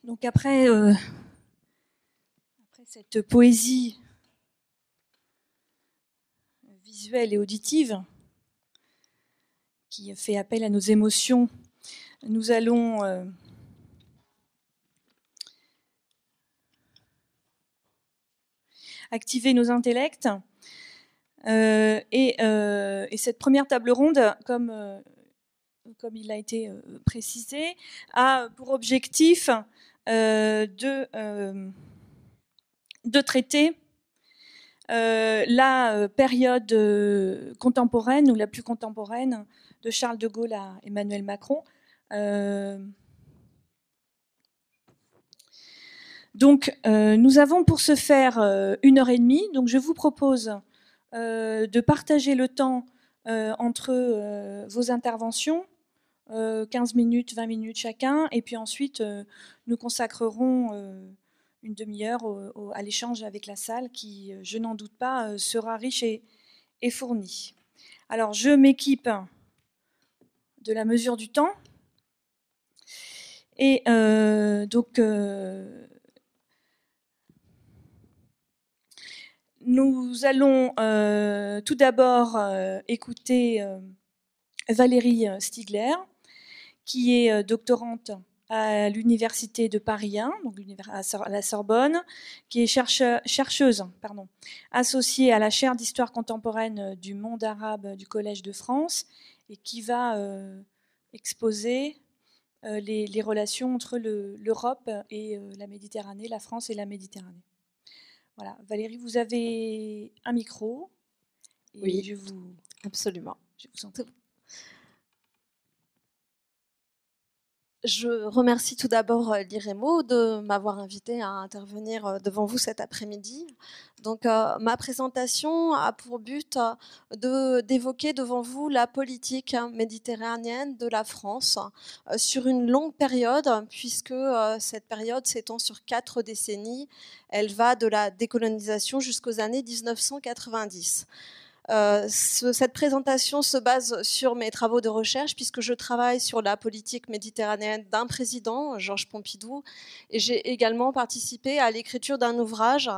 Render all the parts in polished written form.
Donc après cette poésie visuelle et auditive qui fait appel à nos émotions, nous allons activer nos intellects. Et cette première table ronde, comme il a été précisé, a pour objectif de traiter la période contemporaine ou la plus contemporaine de Charles de Gaulle à Emmanuel Macron. Donc, nous avons pour ce faire 1h30. Donc, je vous propose de partager le temps entre vos interventions, 15 minutes, 20 minutes chacun, et puis ensuite nous consacrerons une demi-heure à l'échange avec la salle qui, je n'en doute pas, sera riche et fournie. Alors, je m'équipe de la mesure du temps. Et donc, nous allons tout d'abord écouter Valérie Stigler, qui est doctorante à l'Université de Paris 1, donc à la Sorbonne, qui est chercheuse associée à la chaire d'histoire contemporaine du monde arabe du Collège de France, et qui va exposer les relations entre l'Europe et la Méditerranée, la France et la Méditerranée. Voilà, Valérie, vous avez un micro. Et oui, absolument. Je vous en prie. Je remercie tout d'abord l'IREMO de m'avoir invité à intervenir devant vous cet après-midi. Donc, ma présentation a pour but d'évoquer devant vous la politique méditerranéenne de la France sur une longue période, puisque cette période s'étend sur 4 décennies. Elle va de la décolonisation jusqu'aux années 1990. Cette présentation se base sur mes travaux de recherche puisque je travaille sur la politique méditerranéenne d'un président, Georges Pompidou, et j'ai également participé à l'écriture d'un ouvrage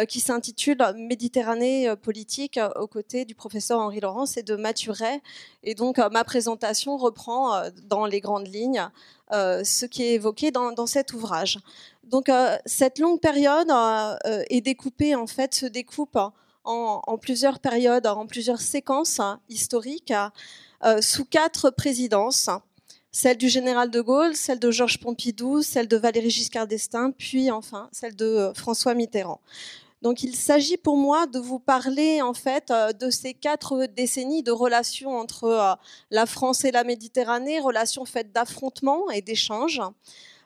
qui s'intitule Méditerranée politique aux côtés du professeur Henri Laurence et de Mathuret. Et donc ma présentation reprend dans les grandes lignes ce qui est évoqué dans cet ouvrage. Donc cette longue période est découpée, en fait, se découpe en plusieurs périodes, en plusieurs séquences historiques, sous 4 présidences. Celle du général de Gaulle, celle de Georges Pompidou, celle de Valéry Giscard d'Estaing, puis enfin celle de François Mitterrand. Donc il s'agit pour moi de vous parler en fait de ces 4 décennies de relations entre la France et la Méditerranée, relations faites d'affrontements et d'échanges.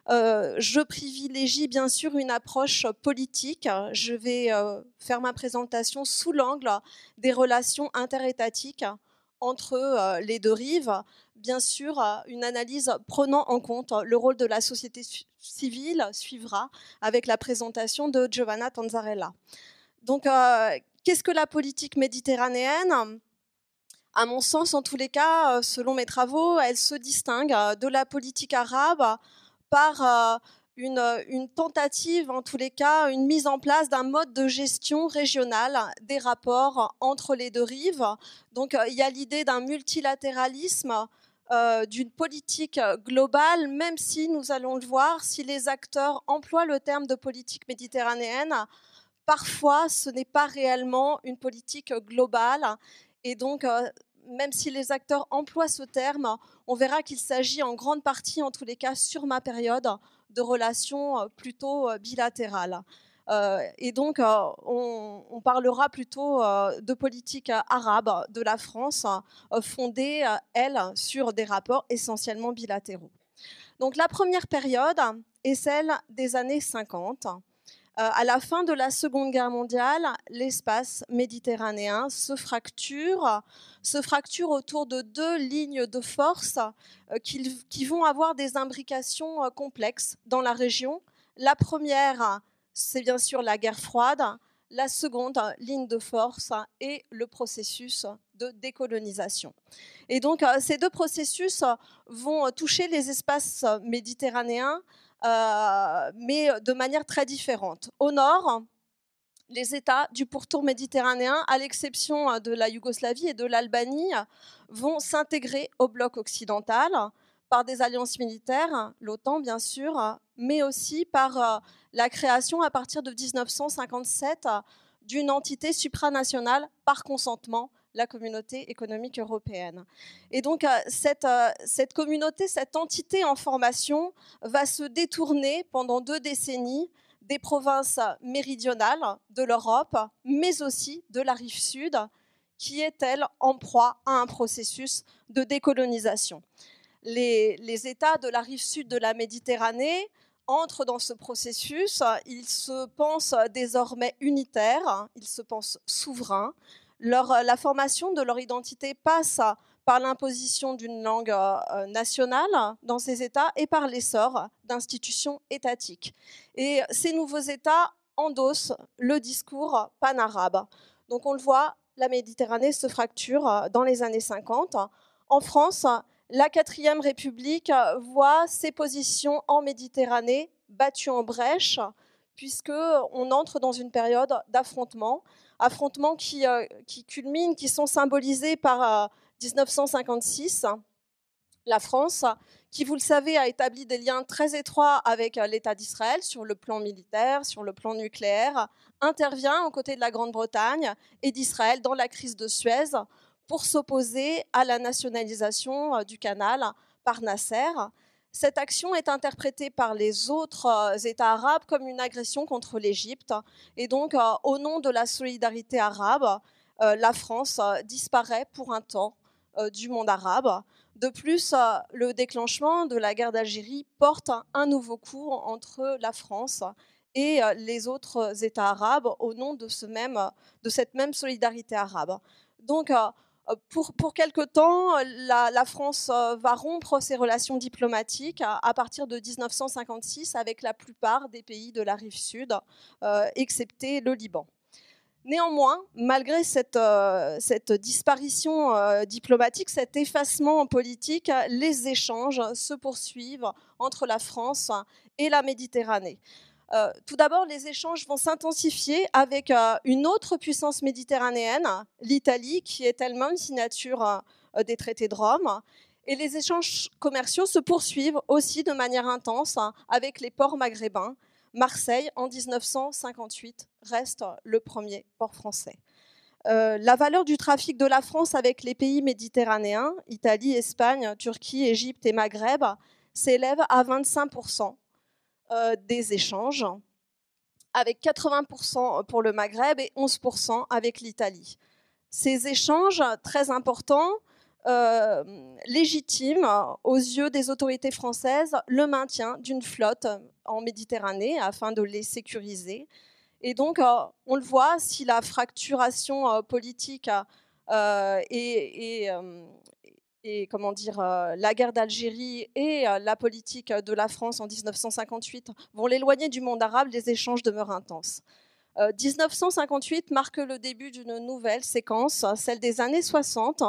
Je privilégie bien sûr une approche politique. Je vais faire ma présentation sous l'angle des relations interétatiques entre les 2 rives. Bien sûr, une analyse prenant en compte le rôle de la société civile suivra avec la présentation de Giovanna Tanzarella. Donc, qu'est-ce que la politique méditerranéenne ? À mon sens, en tous les cas, selon mes travaux, elle se distingue de la politique arabe par une tentative, en tous les cas, une mise en place d'un mode de gestion régionale des rapports entre les 2 rives. Donc, il y a l'idée d'un multilatéralisme, d'une politique globale, même si, nous allons le voir, si les acteurs emploient le terme de politique méditerranéenne, parfois, ce n'est pas réellement une politique globale. Et donc, même si les acteurs emploient ce terme, on verra qu'il s'agit en grande partie, en tous les cas sur ma période, de relations plutôt bilatérales. Et donc, on parlera plutôt de politique arabe de la France, fondée, elle, sur des rapports essentiellement bilatéraux. Donc, la première période est celle des années 50. À la fin de la Seconde Guerre mondiale, l'espace méditerranéen se fracture autour de 2 lignes de force qui vont avoir des imbrications complexes dans la région. La première, c'est bien sûr la guerre froide. La seconde ligne de force est le processus de décolonisation. Et donc, ces 2 processus vont toucher les espaces méditerranéens mais de manière très différente. Au nord, les États du pourtour méditerranéen, à l'exception de la Yougoslavie et de l'Albanie, vont s'intégrer au bloc occidental par des alliances militaires, l'OTAN bien sûr, mais aussi par la création à partir de 1957 d'une entité supranationale par consentement, la Communauté économique européenne. Et donc cette communauté, cette entité en formation va se détourner pendant 2 décennies des provinces méridionales de l'Europe, mais aussi de la rive sud, qui est, elle, en proie à un processus de décolonisation. Les États de la rive sud de la Méditerranée entrent dans ce processus, ils se pensent désormais unitaires, ils se pensent souverains. La formation de leur identité passe par l'imposition d'une langue nationale dans ces États et par l'essor d'institutions étatiques. Et ces nouveaux États endossent le discours panarabe. Donc on le voit, la Méditerranée se fracture dans les années 50. En France, la 4e République voit ses positions en Méditerranée battues en brèche, puisqu'on entre dans une période d'affrontements qui culminent, qui sont symbolisés par 1956. La France, qui, vous le savez, a établi des liens très étroits avec l'État d'Israël sur le plan militaire, sur le plan nucléaire, intervient aux côtés de la Grande-Bretagne et d'Israël dans la crise de Suez pour s'opposer à la nationalisation du canal par Nasser. Cette action est interprétée par les autres États arabes comme une agression contre l'Égypte. Et donc, au nom de la solidarité arabe, la France disparaît pour un temps du monde arabe. De plus, le déclenchement de la guerre d'Algérie porte un nouveau coup entre la France et les autres États arabes au nom de cette même solidarité arabe. Donc, pour quelque temps, la France va rompre ses relations diplomatiques à partir de 1956 avec la plupart des pays de la rive sud, excepté le Liban. Néanmoins, malgré cette disparition diplomatique, cet effacement politique, les échanges se poursuivent entre la France et la Méditerranée. Tout d'abord, les échanges vont s'intensifier avec une autre puissance méditerranéenne, l'Italie, qui est elle-même signature des traités de Rome. Et les échanges commerciaux se poursuivent aussi de manière intense avec les ports maghrébins. Marseille, en 1958, reste le premier port français. La valeur du trafic de la France avec les pays méditerranéens, Italie, Espagne, Turquie, Égypte et Maghreb, s'élève à 25% des échanges, avec 80% pour le Maghreb et 11% avec l'Italie. Ces échanges très importants légitiment aux yeux des autorités françaises le maintien d'une flotte en Méditerranée afin de les sécuriser. Et donc, on le voit, si la fracturation politique et comment dire, la guerre d'Algérie et la politique de la France en 1958 vont l'éloigner du monde arabe, les échanges demeurent intenses. 1958 marque le début d'une nouvelle séquence, celle des années 60,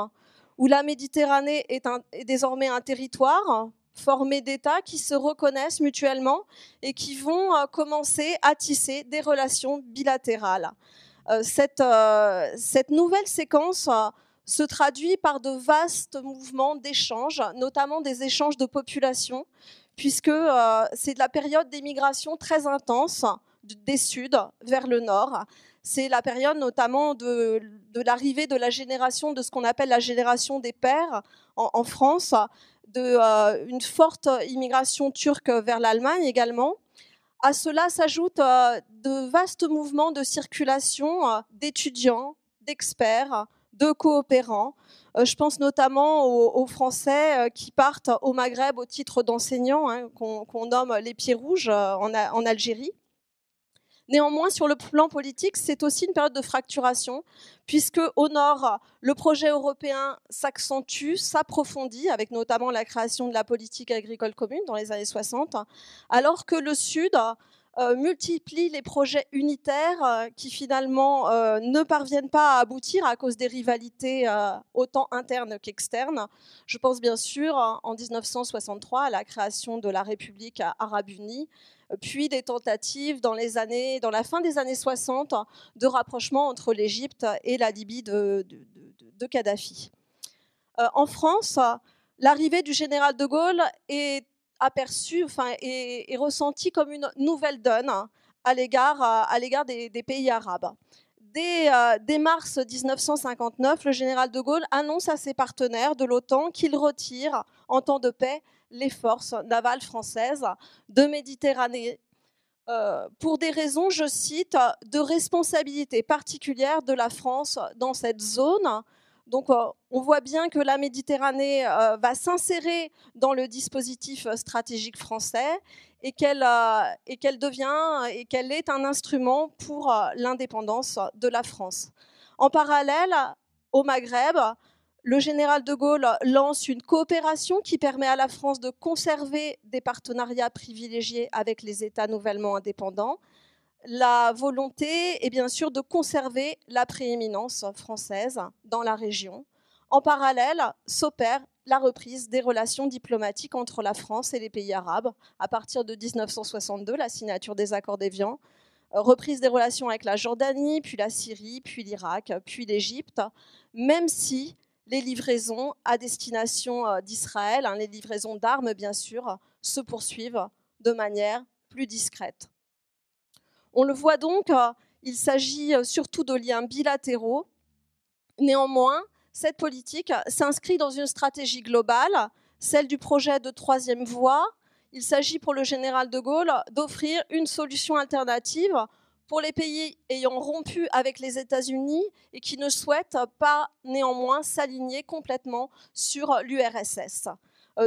où la Méditerranée est désormais un territoire formé d'États qui se reconnaissent mutuellement et qui vont commencer à tisser des relations bilatérales. Cette nouvelle séquence se traduit par de vastes mouvements d'échanges, notamment des échanges de population, puisque c'est de la période d'émigration très intense des Suds vers le Nord. C'est la période notamment de l'arrivée de la génération, de ce qu'on appelle la génération des pères en France, une forte immigration turque vers l'Allemagne également. À cela s'ajoutent de vastes mouvements de circulation d'étudiants, d'experts, de coopérants. Je pense notamment aux Français qui partent au Maghreb au titre d'enseignants, qu'on nomme les Pieds Rouges en Algérie. Néanmoins, sur le plan politique, c'est aussi une période de fracturation, puisque au nord, le projet européen s'accentue, s'approfondit, avec notamment la création de la politique agricole commune dans les années 60, alors que le sud multiplie les projets unitaires qui finalement ne parviennent pas à aboutir à cause des rivalités autant internes qu'externes. Je pense bien sûr en 1963 à la création de la République arabe unie, puis des tentatives dans la fin des années 60 de rapprochement entre l'Égypte et la Libye de Kadhafi. En France, l'arrivée du général de Gaulle est ressentie comme une nouvelle donne à l'égard des pays arabes. Dès mars 1959, le général de Gaulle annonce à ses partenaires de l'OTAN qu'il retire, en temps de paix, les forces navales françaises de Méditerranée pour des raisons, je cite, de responsabilité particulière de la France dans cette zone. Donc, on voit bien que la Méditerranée va s'insérer dans le dispositif stratégique français et qu'elle est un instrument pour l'indépendance de la France. En parallèle, au Maghreb, le général de Gaulle lance une coopération qui permet à la France de conserver des partenariats privilégiés avec les États nouvellement indépendants. La volonté est bien sûr de conserver la prééminence française dans la région. En parallèle, s'opère la reprise des relations diplomatiques entre la France et les pays arabes à partir de 1962, la signature des accords d'Évian, reprise des relations avec la Jordanie, puis la Syrie, puis l'Irak, puis l'Égypte, même si les livraisons à destination d'Israël, les livraisons d'armes bien sûr, se poursuivent de manière plus discrète. On le voit donc, il s'agit surtout de liens bilatéraux. Néanmoins, cette politique s'inscrit dans une stratégie globale, celle du projet de troisième voie. Il s'agit pour le général de Gaulle d'offrir une solution alternative pour les pays ayant rompu avec les États-Unis et qui ne souhaitent pas néanmoins s'aligner complètement sur l'URSS.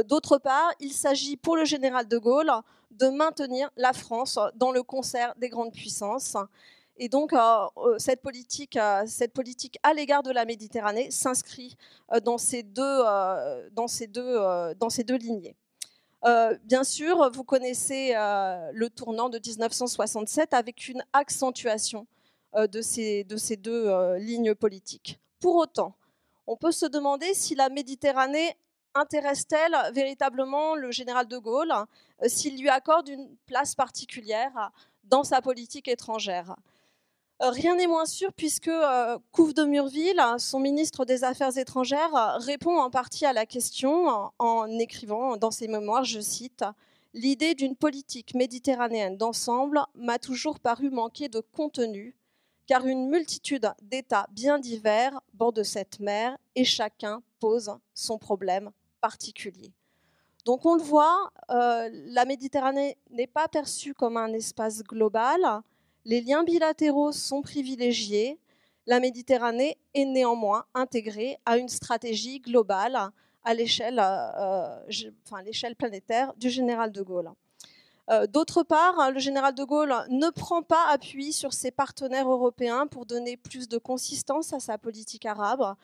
D'autre part, il s'agit pour le général de Gaulle de maintenir la France dans le concert des grandes puissances. Et donc, cette politique à l'égard de la Méditerranée s'inscrit dans ces deux lignées. Bien sûr, vous connaissez le tournant de 1967 avec une accentuation de ces deux lignes politiques. Pour autant, on peut se demander si la Méditerranée intéresse-t-elle véritablement le général de Gaulle, s'il lui accorde une place particulière dans sa politique étrangère. Rien n'est moins sûr puisque Couve de Murville, son ministre des Affaires étrangères, répond en partie à la question en écrivant dans ses mémoires, je cite, « L'idée d'une politique méditerranéenne d'ensemble m'a toujours paru manquer de contenu, car une multitude d'États bien divers bordent cette mer et chacun pose son problème particulier. » Donc on le voit, la Méditerranée n'est pas perçue comme un espace global. Les liens bilatéraux sont privilégiés. La Méditerranée est néanmoins intégrée à une stratégie globale à l'échelle planétaire du général de Gaulle. D'autre part, le général de Gaulle ne prend pas appui sur ses partenaires européens pour donner plus de consistance à sa politique arabe.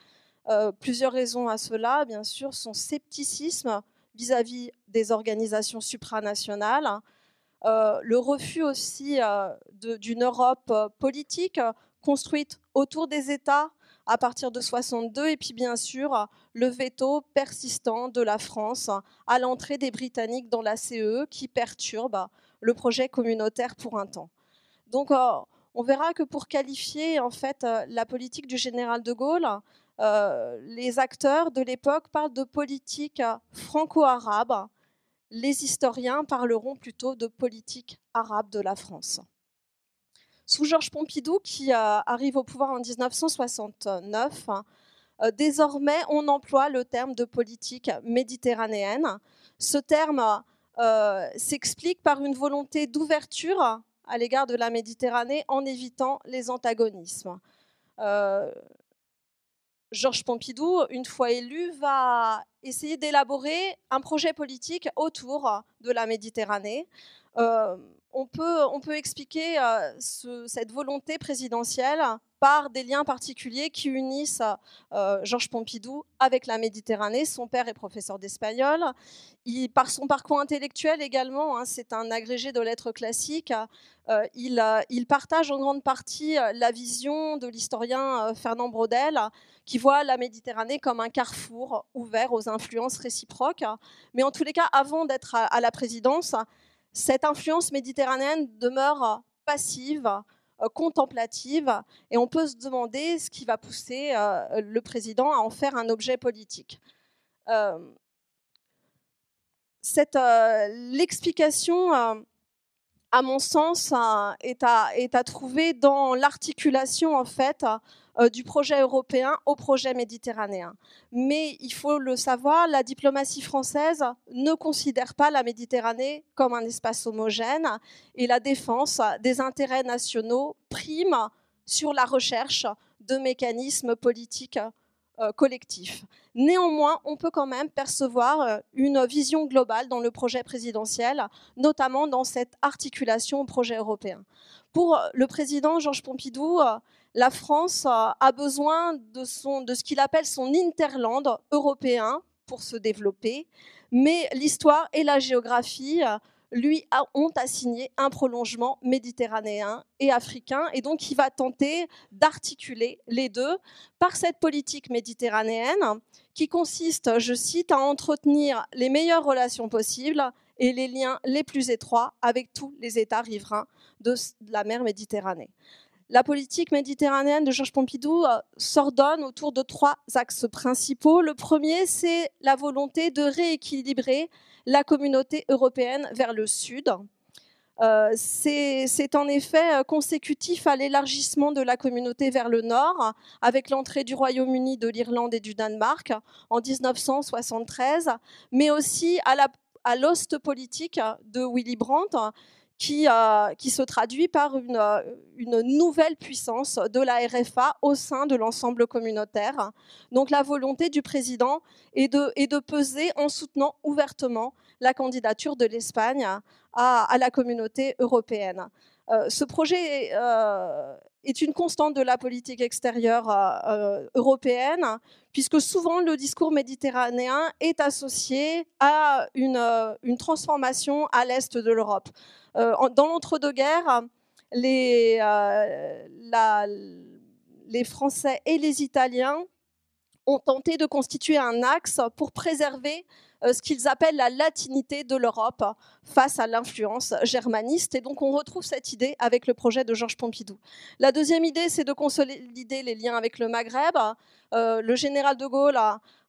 Plusieurs raisons à cela, bien sûr, son scepticisme vis-à-vis des organisations supranationales, le refus aussi d'une Europe politique construite autour des États à partir de 1962, et puis bien sûr le veto persistant de la France à l'entrée des Britanniques dans la CE qui perturbe le projet communautaire pour un temps. Donc on verra que pour qualifier en fait la politique du général de Gaulle, les acteurs de l'époque parlent de politique franco-arabe. Les historiens parleront plutôt de politique arabe de la France. Sous Georges Pompidou, qui arrive au pouvoir en 1969, désormais on emploie le terme de politique méditerranéenne. Ce terme s'explique par une volonté d'ouverture à l'égard de la Méditerranée en évitant les antagonismes. Georges Pompidou, une fois élu, va essayer d'élaborer un projet politique autour de la Méditerranée. On peut expliquer cette volonté présidentielle par des liens particuliers qui unissent Georges Pompidou avec la Méditerranée. Son père est professeur d'espagnol. Par son parcours intellectuel également, hein, c'est un agrégé de lettres classiques, il partage en grande partie la vision de l'historien Fernand Braudel, qui voit la Méditerranée comme un carrefour ouvert aux influences réciproques. Mais en tous les cas, avant d'être à la présidence, cette influence méditerranéenne demeure passive, contemplative, et on peut se demander ce qui va pousser le président à en faire un objet politique. L'explication, à mon sens, est à trouver dans l'articulation en fait du projet européen au projet méditerranéen. Mais il faut le savoir, la diplomatie française ne considère pas la Méditerranée comme un espace homogène, et la défense des intérêts nationaux prime sur la recherche de mécanismes politiques collectifs. Néanmoins, on peut quand même percevoir une vision globale dans le projet présidentiel, notamment dans cette articulation au projet européen. Pour le président Georges Pompidou, la France a besoin de ce qu'il appelle son hinterland européen pour se développer, mais l'histoire et la géographie lui ont assigné un prolongement méditerranéen et africain, et donc il va tenter d'articuler les deux par cette politique méditerranéenne qui consiste, je cite, à entretenir les meilleures relations possibles et les liens les plus étroits avec tous les États riverains de la mer Méditerranée. La politique méditerranéenne de Georges Pompidou s'ordonne autour de 3 axes principaux. Le premier, c'est la volonté de rééquilibrer la communauté européenne vers le sud. C'est en effet consécutif à l'élargissement de la communauté vers le nord, avec l'entrée du Royaume-Uni, de l'Irlande et du Danemark en 1973, mais aussi à l'ostpolitique de Willy Brandt, qui se traduit par une nouvelle puissance de la RFA au sein de l'ensemble communautaire. Donc la volonté du président est de peser en soutenant ouvertement la candidature de l'Espagne à la communauté européenne. Ce projet est une constante de la politique extérieure européenne, puisque souvent le discours méditerranéen est associé à une transformation à l'est de l'Europe. Dans l'entre-deux-guerres, les Français et les Italiens ont tenté de constituer un axe pour préserver ce qu'ils appellent la latinité de l'Europe face à l'influence germaniste. Et donc, on retrouve cette idée avec le projet de Georges Pompidou. La deuxième idée, c'est de consolider les liens avec le Maghreb. Le général de Gaulle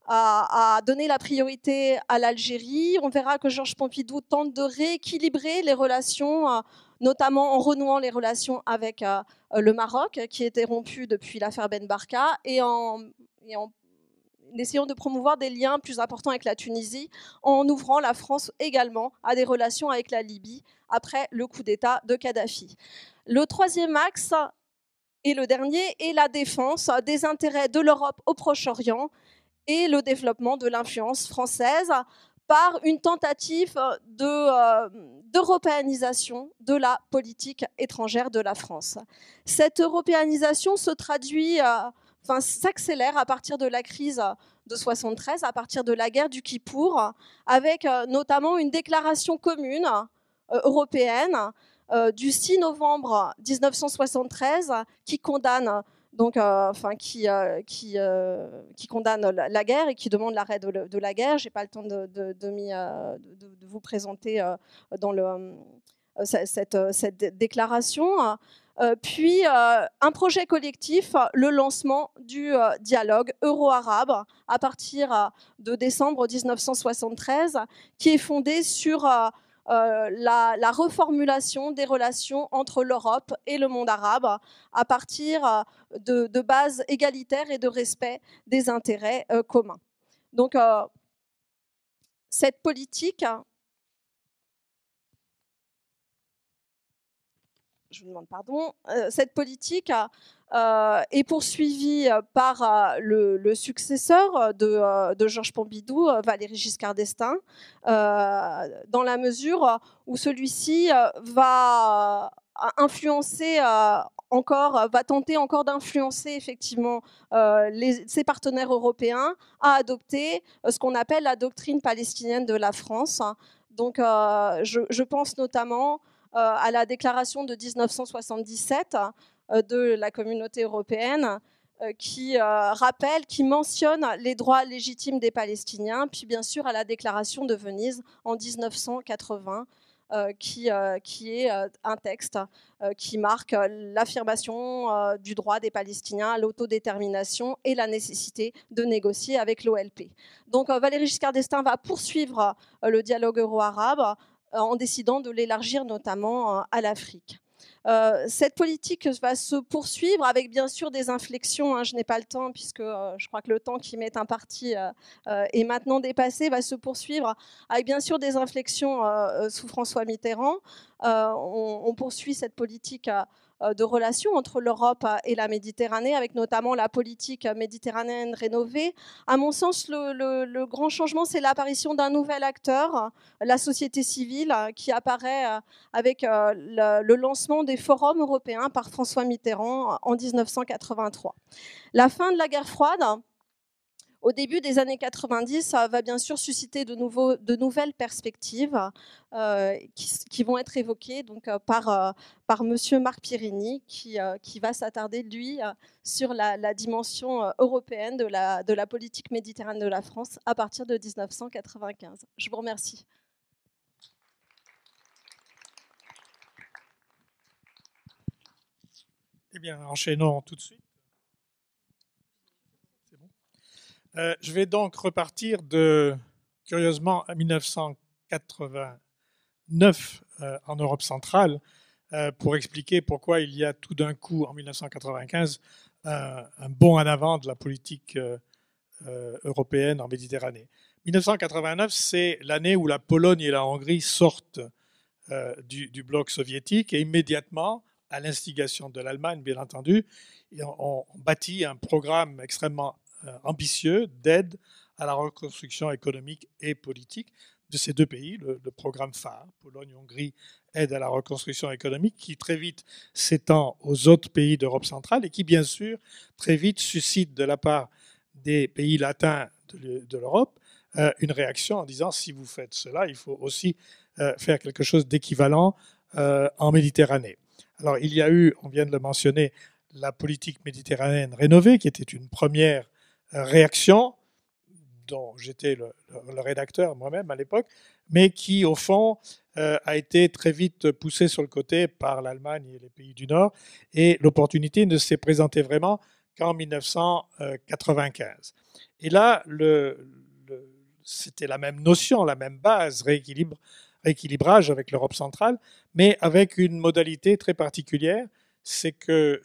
a donné la priorité à l'Algérie. On verra que Georges Pompidou tente de rééquilibrer les relations, notamment en renouant les relations avec le Maroc, qui était rompu depuis l'affaire Ben Barka, et en essayant de promouvoir des liens plus importants avec la Tunisie, en ouvrant la France également à des relations avec la Libye après le coup d'État de Kadhafi. Le troisième axe, et le dernier, est la défense des intérêts de l'Europe au Proche-Orient et le développement de l'influence française par une tentative d'européanisation de la politique étrangère de la France. Cette européanisation se traduit... s'accélère à partir de la crise de 73, à partir de la guerre du Kippour, avec notamment une déclaration commune européenne du 6 novembre 1973 qui condamne qui condamne la guerre et qui demande l'arrêt de la guerre. Je n'ai pas le temps de vous présenter cette déclaration. Puis un projet collectif, le lancement du dialogue euro-arabe à partir de décembre 1973, qui est fondé sur la reformulation des relations entre l'Europe et le monde arabe à partir de bases égalitaires et de respect des intérêts communs. Donc cette politique... je vous demande pardon, cette politique est poursuivie par le successeur de Georges Pompidou, Valéry Giscard d'Estaing, dans la mesure où celui-ci va influencer va tenter encore d'influencer effectivement ses partenaires européens à adopter ce qu'on appelle la doctrine palestinienne de la France. Donc, je pense notamment à la déclaration de 1977 de la communauté européenne qui rappelle, qui mentionne les droits légitimes des Palestiniens, puis bien sûr à la déclaration de Venise en 1980, qui est un texte qui marque l'affirmation du droit des Palestiniens à l'autodétermination et la nécessité de négocier avec l'OLP. Donc Valéry Giscard d'Estaing va poursuivre le dialogue euro-arabe en décidant de l'élargir notamment à l'Afrique. Cette politique va se poursuivre avec bien sûr des inflexions. Je n'ai pas le temps puisque je crois que le temps qui m'est imparti est maintenant dépassé, va se poursuivre avec bien sûr des inflexions sous François Mitterrand. On poursuit cette politique de relations entre l'Europe et la Méditerranée, avec notamment la politique méditerranéenne rénovée. À mon sens, le grand changement, c'est l'apparition d'un nouvel acteur, la société civile, qui apparaît avec le lancement des forums européens par François Mitterrand en 1983. La fin de la guerre froide, au début des années 90, ça va bien sûr susciter de nouvelles perspectives qui vont être évoquées donc, par monsieur Marc Pirini, qui va s'attarder, lui, sur la dimension européenne de la politique méditerranéenne de la France à partir de 1995. Je vous remercie. Eh bien, enchaînons tout de suite. C'est bon. Je vais donc repartir curieusement, à 1989 en Europe centrale pour expliquer pourquoi il y a tout d'un coup, en 1995, un bond en avant de la politique européenne en Méditerranée. 1989, c'est l'année où la Pologne et la Hongrie sortent du bloc soviétique et immédiatement, à l'instigation de l'Allemagne, bien entendu, on bâtit un programme extrêmement ambitieux d'aide à la reconstruction économique et politique de ces deux pays, le programme phare, Pologne-Hongrie, aide à la reconstruction économique, qui très vite s'étend aux autres pays d'Europe centrale et qui, bien sûr, très vite suscite de la part des pays latins de l'Europe une réaction en disant si vous faites cela, il faut aussi faire quelque chose d'équivalent en Méditerranée. Alors, il y a eu, on vient de le mentionner, la politique méditerranéenne rénovée, qui était une première réaction, dont j'étais le rédacteur moi-même à l'époque, mais qui, au fond, a été très vite poussée sur le côté par l'Allemagne et les pays du Nord, et l'opportunité ne s'est présentée vraiment qu'en 1995. Et là, c'était la même notion, la même base, rééquilibrage avec l'Europe centrale, mais avec une modalité très particulière, c'est que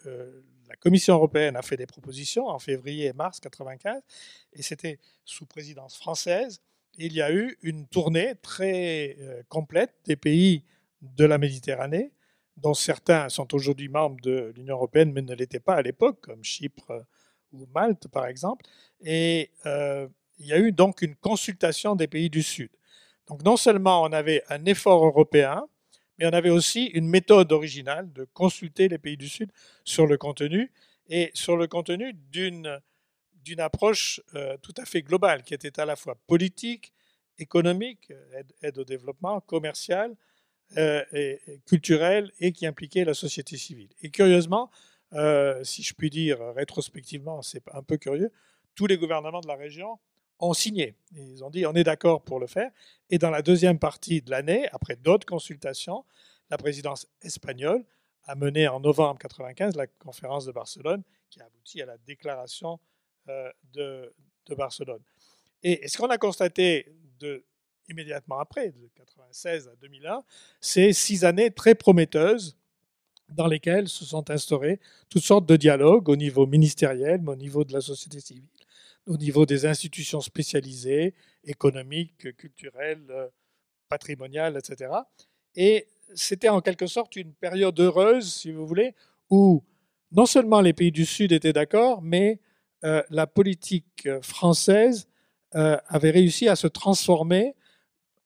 la Commission européenne a fait des propositions en février et mars 1995, et c'était sous présidence française. Et il y a eu une tournée très complète des pays de la Méditerranée, dont certains sont aujourd'hui membres de l'Union européenne, mais ne l'étaient pas à l'époque, comme Chypre ou Malte, par exemple. Et il y a eu donc une consultation des pays du Sud. Donc non seulement on avait un effort européen, mais on avait aussi une méthode originale de consulter les pays du Sud sur le contenu, et sur le contenu d'une approche tout à fait globale, qui était à la fois politique, économique, aide au développement, commerciale, et culturelle, et qui impliquait la société civile. Et curieusement, si je puis dire rétrospectivement, c'est un peu curieux, tous les gouvernements de la région ont signé. Ils ont dit on est d'accord pour le faire. Et dans la deuxième partie de l'année, après d'autres consultations, la présidence espagnole a mené en novembre 1995 la conférence de Barcelone, qui a abouti à la déclaration de Barcelone. Et ce qu'on a constaté immédiatement après, de 1996 à 2001, c'est 6 années très prometteuses dans lesquelles se sont instaurés toutes sortes de dialogues au niveau ministériel, mais au niveau de la société civile, au niveau des institutions spécialisées, économiques, culturelles, patrimoniales, etc. Et c'était en quelque sorte une période heureuse, si vous voulez, où non seulement les pays du Sud étaient d'accord, mais la politique française avait réussi à se transformer,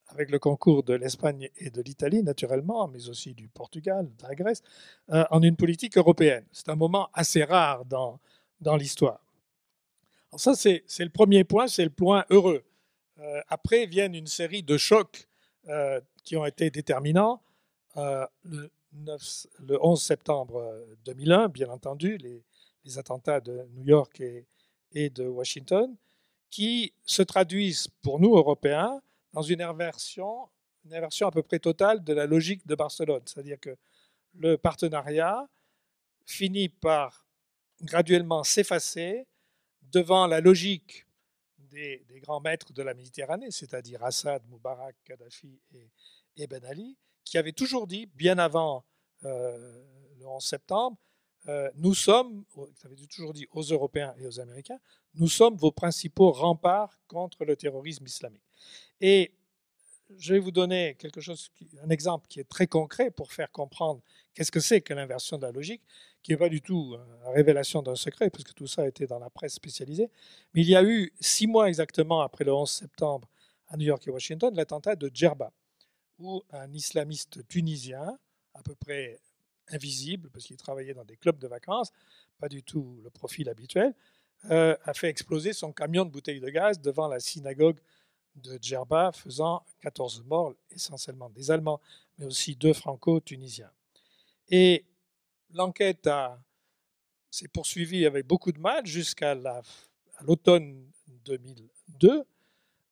avec le concours de l'Espagne et de l'Italie, naturellement, mais aussi du Portugal, de la Grèce, en une politique européenne. C'est un moment assez rare dans l'histoire. Alors ça, c'est le premier point, c'est le point heureux. Après viennent une série de chocs qui ont été déterminants. Le 11 septembre 2001, bien entendu, les attentats de New York et de Washington, qui se traduisent pour nous, Européens, dans une inversion à peu près totale de la logique de Barcelone. C'est-à-dire que le partenariat finit par graduellement s'effacer devant la logique des grands maîtres de la Méditerranée, c'est-à-dire Assad, Moubarak, Kadhafi et Ben Ali, qui avaient toujours dit, bien avant le 11 septembre, nous sommes, ça avait toujours dit aux Européens et aux Américains, nous sommes vos principaux remparts contre le terrorisme islamique. Et je vais vous donner un exemple qui est très concret pour faire comprendre qu'est-ce que c'est que l'inversion de la logique, qui n'est pas du tout la révélation d'un secret, puisque tout ça a été dans la presse spécialisée. Mais il y a eu 6 mois exactement après le 11 septembre à New York et Washington, l'attentat de Djerba, où un islamiste tunisien, à peu près invisible, parce qu'il travaillait dans des clubs de vacances, pas du tout le profil habituel, a fait exploser son camion de bouteilles de gaz devant la synagogue de Djerba, faisant 14 morts, essentiellement des Allemands, mais aussi 2 Franco-Tunisiens. Et l'enquête s'est poursuivie avec beaucoup de mal jusqu'à l'automne 2002,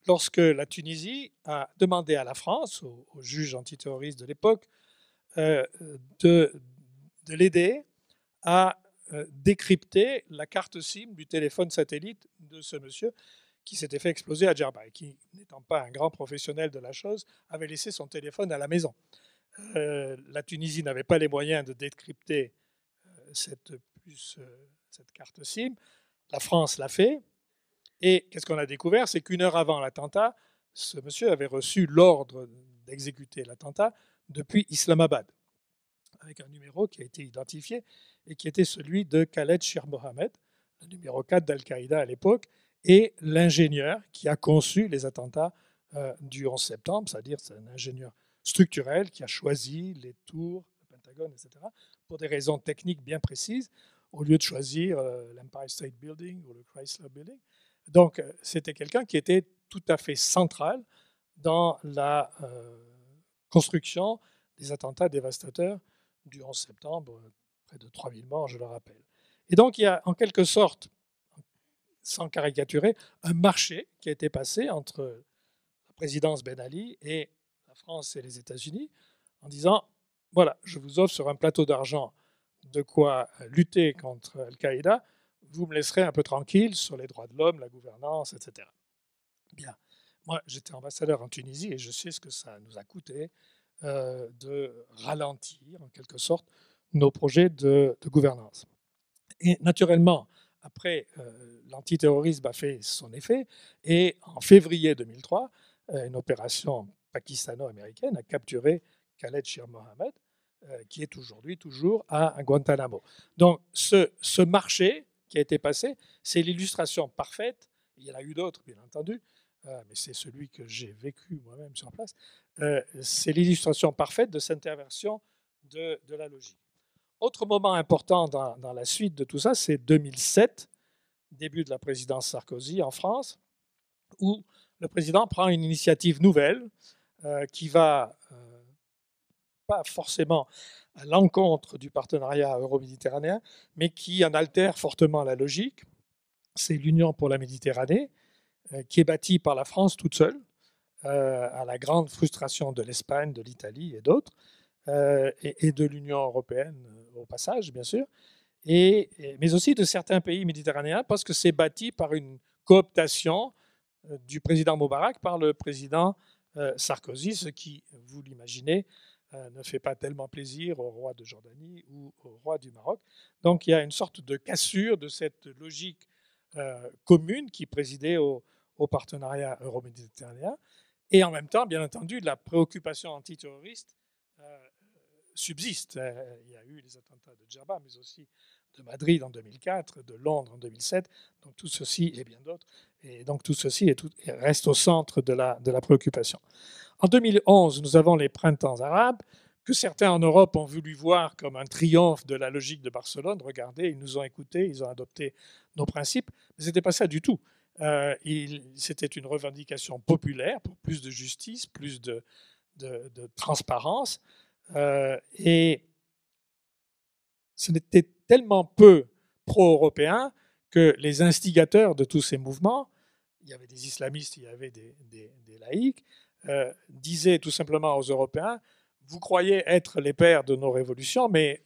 lorsque la Tunisie a demandé à la France, au juge antiterroriste de l'époque, de l'aider à décrypter la carte SIM du téléphone satellite de ce monsieur qui s'était fait exploser à Djerba et qui, n'étant pas un grand professionnel de la chose, avait laissé son téléphone à la maison. La Tunisie n'avait pas les moyens de décrypter cette carte SIM. La France l'a fait. Et qu'est-ce qu'on a découvert? C'est qu'une heure avant l'attentat, ce monsieur avait reçu l'ordre d'exécuter l'attentat depuis Islamabad, avec un numéro qui a été identifié et qui était celui de Khaled Shir Mohammed, le numéro 4 d'Al-Qaïda à l'époque, et l'ingénieur qui a conçu les attentats du 11 septembre, c'est-à-dire c'est un ingénieur structurel qui a choisi les tours, le Pentagone, etc., pour des raisons techniques bien précises, au lieu de choisir l'Empire State Building ou le Chrysler Building. Donc, c'était quelqu'un qui était tout à fait central dans la construction des attentats dévastateurs du 11 septembre, près de 3000 morts, je le rappelle. Et donc, il y a en quelque sorte, sans caricaturer, un marché qui a été passé entre la présidence Ben Ali et la France et les États-Unis en disant, voilà, je vous offre sur un plateau d'argent de quoi lutter contre Al-Qaïda, vous me laisserez un peu tranquille sur les droits de l'homme, la gouvernance, etc. Bien. Moi, j'étais ambassadeur en Tunisie et je sais ce que ça nous a coûté de ralentir, en quelque sorte, nos projets de gouvernance. Et naturellement, après, l'antiterrorisme a fait son effet et en février 2003, une opération pakistano-américaine a capturé Khaled Shir Mohammed, qui est aujourd'hui toujours à Guantanamo. Donc ce marché qui a été passé, c'est l'illustration parfaite, il y en a eu d'autres bien entendu, mais c'est celui que j'ai vécu moi-même sur place, c'est l'illustration parfaite de cette inversion de la logique. Autre moment important dans la suite de tout ça, c'est 2007, début de la présidence Sarkozy en France, où le président prend une initiative nouvelle qui va pas forcément à l'encontre du partenariat euro-méditerranéen, mais qui en altère fortement la logique. C'est l'Union pour la Méditerranée, qui est bâtie par la France toute seule, à la grande frustration de l'Espagne, de l'Italie et d'autres, et de l'Union européenne au passage, bien sûr, mais aussi de certains pays méditerranéens, parce que c'est bâti par une cooptation du président Moubarak par le président Sarkozy, ce qui, vous l'imaginez, ne fait pas tellement plaisir au roi de Jordanie ou au roi du Maroc. Donc il y a une sorte de cassure de cette logique commune qui présidait au partenariat euro-méditerranéen, et en même temps, bien entendu, la préoccupation antiterroriste subsiste. Il y a eu les attentats de Djerba, mais aussi de Madrid en 2004, de Londres en 2007, donc tout ceci et bien d'autres. Et donc tout ceci reste au centre de la préoccupation. En 2011, nous avons les printemps arabes, que certains en Europe ont voulu voir comme un triomphe de la logique de Barcelone. Regardez, ils nous ont écoutés, ils ont adopté nos principes, mais ce n'était pas ça du tout. C'était une revendication populaire pour plus de justice, plus de transparence, et ce n'était tellement peu pro-européen que les instigateurs de tous ces mouvements, il y avait des islamistes, il y avait des laïcs, disaient tout simplement aux Européens, vous croyez être les pères de nos révolutions, mais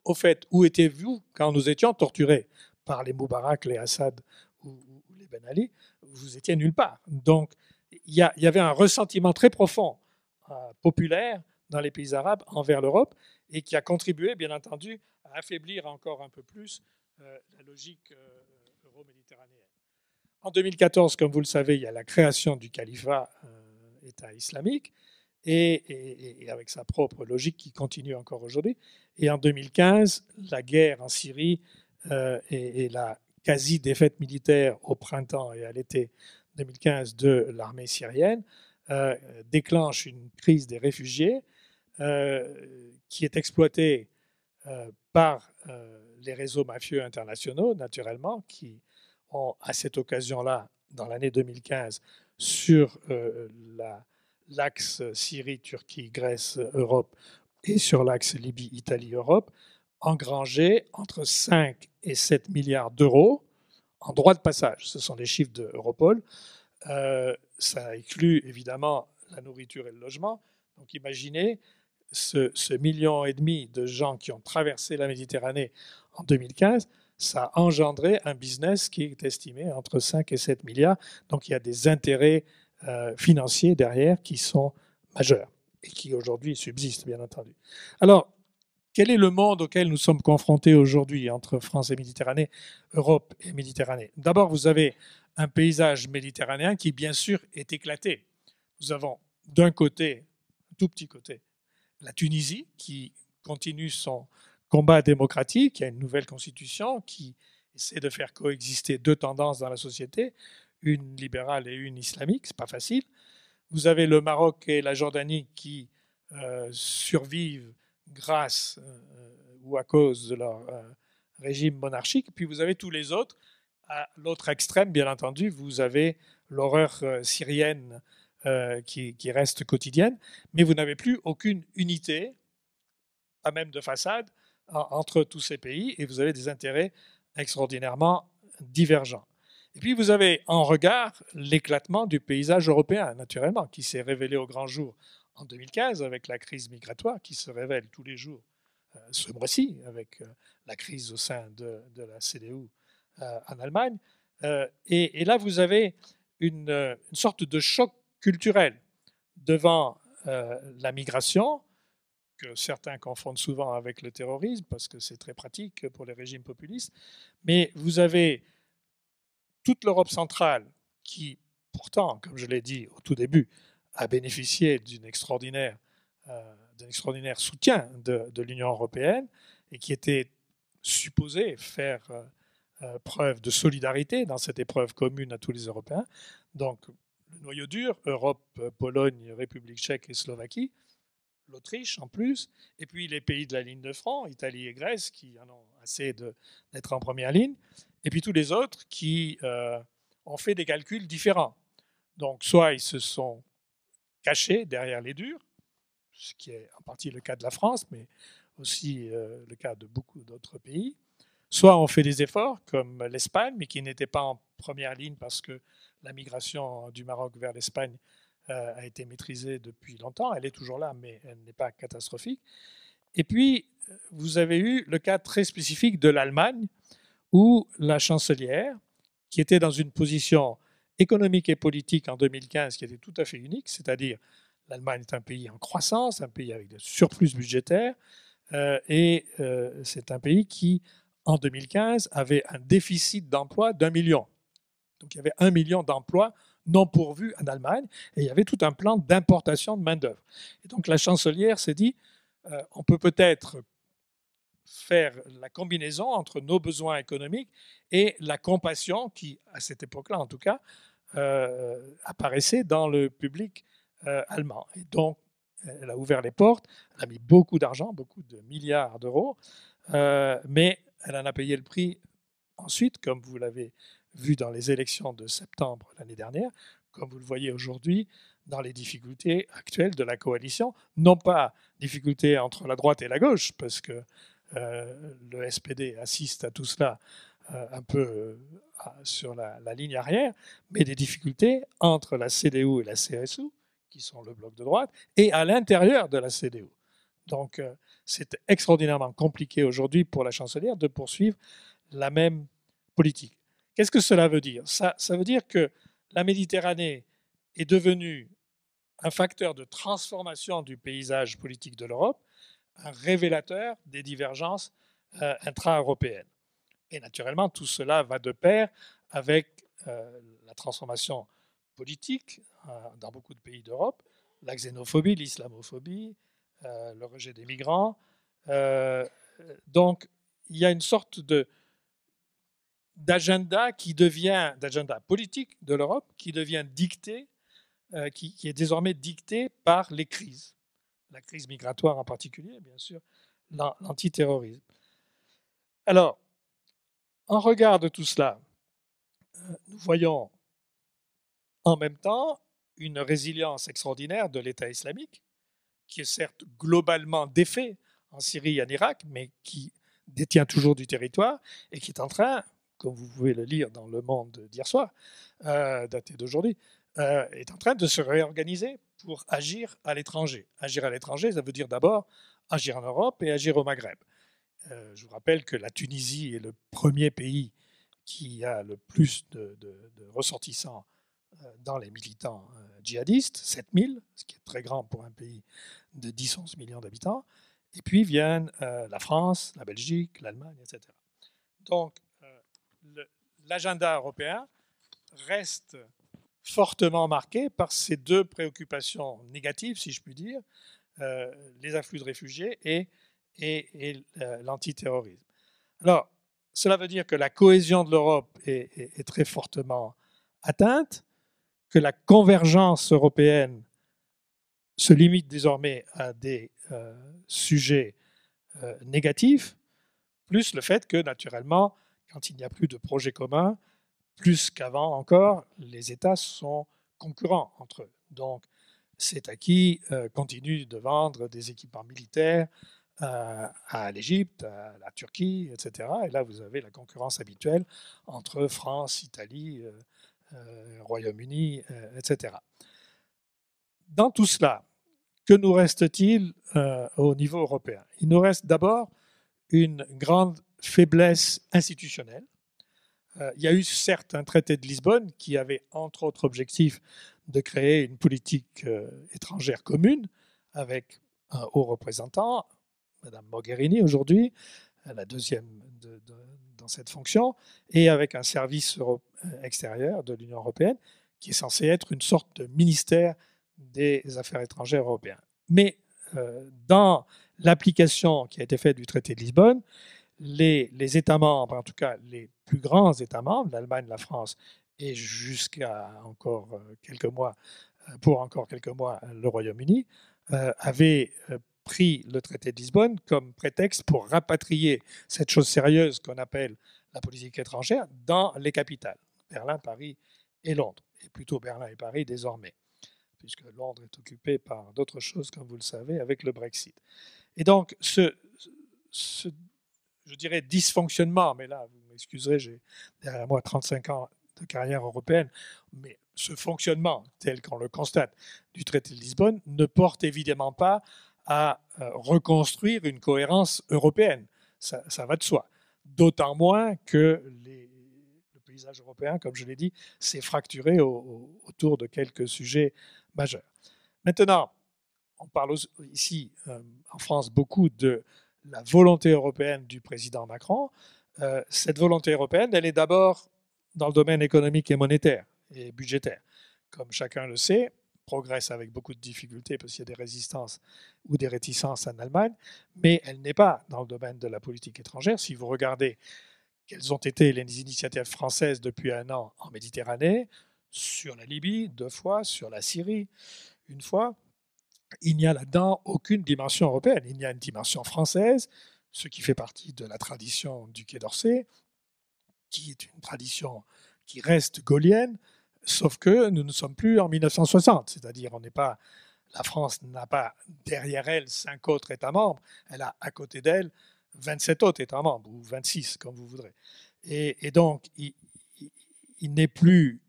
au fait, où étiez-vous quand nous étions torturés par les Moubarak, les Assad ou les Ben Ali? Vous étiez nulle part. Donc, il y avait un ressentiment très profond, populaire, dans les pays arabes envers l'Europe, et qui a contribué, bien entendu, à affaiblir encore un peu plus la logique euro-méditerranéenne. En 2014, comme vous le savez, il y a la création du califat État islamique, et avec sa propre logique qui continue encore aujourd'hui. Et en 2015, la guerre en Syrie et la quasi-défaite militaire au printemps et à l'été 2015 de l'armée syrienne déclenche une crise des réfugiés qui est exploitée par les réseaux mafieux internationaux, naturellement, qui ont, à cette occasion-là, dans l'année 2015, sur l'axe Syrie, Turquie, Grèce, Europe, et sur l'axe Libye, Italie, Europe, engrangé entre 5 et 7 milliards d'euros en droit de passage. Ce sont les chiffres de Europol. Ça inclut évidemment la nourriture et le logement. Donc imaginez ce million et demi de gens qui ont traversé la Méditerranée en 2015, ça a engendré un business qui est estimé entre 5 et 7 milliards. Donc il y a des intérêts financiers derrière qui sont majeurs et qui aujourd'hui subsistent, bien entendu. Alors, quel est le monde auquel nous sommes confrontés aujourd'hui entre France et Méditerranée, Europe et Méditerranée? D'abord, vous avez un paysage méditerranéen qui, bien sûr, est éclaté. Nous avons d'un côté, un tout petit côté, la Tunisie qui continue son combat démocratique, qui a une nouvelle constitution, qui essaie de faire coexister deux tendances dans la société, une libérale et une islamique, c'est pas facile. Vous avez le Maroc et la Jordanie qui survivent grâce ou à cause de leur régime monarchique. Puis vous avez tous les autres. À l'autre extrême, bien entendu, vous avez l'horreur syrienne qui reste quotidienne, mais vous n'avez plus aucune unité, pas même de façade, entre tous ces pays, et vous avez des intérêts extraordinairement divergents. Et puis vous avez en regard l'éclatement du paysage européen, naturellement, qui s'est révélé au grand jour en 2015 avec la crise migratoire, qui se révèle tous les jours ce mois-ci avec la crise au sein de la CDU en Allemagne. Et là, vous avez une sorte de choc culturel devant la migration, que certains confondent souvent avec le terrorisme, parce que c'est très pratique pour les régimes populistes. Mais vous avez toute l'Europe centrale qui, pourtant, comme je l'ai dit au tout début, a bénéficié d'un extraordinaire soutien de l'Union européenne et qui était supposé faire preuve de solidarité dans cette épreuve commune à tous les Européens. Donc, le noyau dur, Europe, Pologne, République tchèque et Slovaquie, l'Autriche en plus, et puis les pays de la ligne de front, Italie et Grèce, qui en ont assez d'être en première ligne, et puis tous les autres qui ont fait des calculs différents. Donc, soit ils se sont cachés derrière les durs, ce qui est en partie le cas de la France, mais aussi le cas de beaucoup d'autres pays, soit on fait des efforts, comme l'Espagne, mais qui n'était pas en première ligne parce que la migration du Maroc vers l'Espagne a été maîtrisée depuis longtemps. Elle est toujours là, mais elle n'est pas catastrophique. Et puis, vous avez eu le cas très spécifique de l'Allemagne, où la chancelière, qui était dans une position économique et politique en 2015 qui était tout à fait unique, c'est-à-dire l'Allemagne est un pays en croissance, un pays avec des surplus budgétaires, et c'est un pays qui, en 2015, avait un déficit d'emploi d'1 million. Donc il y avait 1 million d'emplois non pourvus en Allemagne, et il y avait tout un plan d'importation de main-d'œuvre. Et donc la chancelière s'est dit, on peut peut-être faire la combinaison entre nos besoins économiques et la compassion qui, à cette époque-là en tout cas, apparaissait dans le public allemand. Et donc, elle a ouvert les portes, elle a mis beaucoup d'argent, beaucoup de milliards d'euros, mais elle en a payé le prix ensuite, comme vous l'avez vu dans les élections de septembre l'année dernière, comme vous le voyez aujourd'hui dans les difficultés actuelles de la coalition, non pas difficultés entre la droite et la gauche, parce que le SPD assiste à tout cela un peu sur la ligne arrière, mais des difficultés entre la CDU et la CSU, qui sont le bloc de droite, et à l'intérieur de la CDU. Donc c'est extraordinairement compliqué aujourd'hui pour la chancelière de poursuivre la même politique. Qu'est-ce que cela veut dire? Ça veut dire que la Méditerranée est devenue un facteur de transformation du paysage politique de l'Europe, un révélateur des divergences intra-européennes. Et naturellement, tout cela va de pair avec la transformation politique dans beaucoup de pays d'Europe, la xénophobie, l'islamophobie, le rejet des migrants. Donc, il y a une sorte d'agenda politique de l'Europe qui devient dicté, qui est désormais dicté par les crises. La crise migratoire en particulier, bien sûr, l'antiterrorisme. Alors, en regard de tout cela, nous voyons en même temps une résilience extraordinaire de l'État islamique, qui est certes globalement défait en Syrie et en Irak, mais qui détient toujours du territoire et qui est en train, comme vous pouvez le lire dans Le Monde d'hier soir, daté d'aujourd'hui, est en train de se réorganiser pour agir à l'étranger. Agir à l'étranger, ça veut dire d'abord agir en Europe et agir au Maghreb. Je vous rappelle que la Tunisie est le premier pays qui a le plus de ressortissants dans les militants djihadistes, 7000, ce qui est très grand pour un pays de 10-11 millions d'habitants. Et puis viennent la France, la Belgique, l'Allemagne, etc. Donc, l'agenda européen reste fortement marqué par ces deux préoccupations négatives, si je puis dire, les afflux de réfugiés et l'antiterrorisme. Alors, cela veut dire que la cohésion de l'Europe est très fortement atteinte, que la convergence européenne se limite désormais à des sujets négatifs, plus le fait que, naturellement, quand il n'y a plus de projet commun, plus qu'avant encore, les États sont concurrents entre eux. Donc, c'est à qui continue de vendre des équipements militaires à l'Égypte, à la Turquie, etc. Et là, vous avez la concurrence habituelle entre France, Italie, Royaume-Uni, etc. Dans tout cela, que nous reste-t-il au niveau européen? Il nous reste d'abord une grande faiblesse institutionnelle. Il y a eu certes un traité de Lisbonne qui avait entre autres objectif de créer une politique étrangère commune avec un haut représentant, Mme Mogherini aujourd'hui, la deuxième dans cette fonction, et avec un service extérieur de l'Union européenne qui est censé être une sorte de ministère des Affaires étrangères européen. Mais dans l'application qui a été faite du traité de Lisbonne, les États membres, en tout cas les plus grands États membres, l'Allemagne, la France, et jusqu'à encore quelques mois, pour encore quelques mois, le Royaume-Uni, avaient pris le traité de Lisbonne comme prétexte pour rapatrier cette chose sérieuse qu'on appelle la politique étrangère dans les capitales, Berlin, Paris et Londres, et plutôt Berlin et Paris désormais, puisque Londres est occupé par d'autres choses, comme vous le savez, avec le Brexit. Et donc, je dirais dysfonctionnement, mais là, vous m'excuserez, j'ai derrière moi 35 ans de carrière européenne, mais ce fonctionnement, tel qu'on le constate, du traité de Lisbonne, ne porte évidemment pas à reconstruire une cohérence européenne. Ça va de soi. D'autant moins que le paysage européen, comme je l'ai dit, s'est fracturé autour de quelques sujets majeurs. Maintenant, on parle ici en France beaucoup de la volonté européenne du président Macron. Cette volonté européenne, elle est d'abord dans le domaine économique et monétaire et budgétaire. Comme chacun le sait, progresse avec beaucoup de difficultés parce qu'il y a des résistances ou des réticences en Allemagne, mais elle n'est pas dans le domaine de la politique étrangère. Si vous regardez quelles ont été les initiatives françaises depuis un an en Méditerranée, sur la Libye 2 fois, sur la Syrie 1 fois, il n'y a là-dedans aucune dimension européenne. Il y a une dimension française, ce qui fait partie de la tradition du Quai d'Orsay, qui est une tradition qui reste gaulienne, sauf que nous ne sommes plus en 1960, c'est-à-dire la France n'a pas derrière elle 5 autres États membres, elle a à côté d'elle 27 autres États membres, ou 26, comme vous voudrez. Et donc, il n'est plus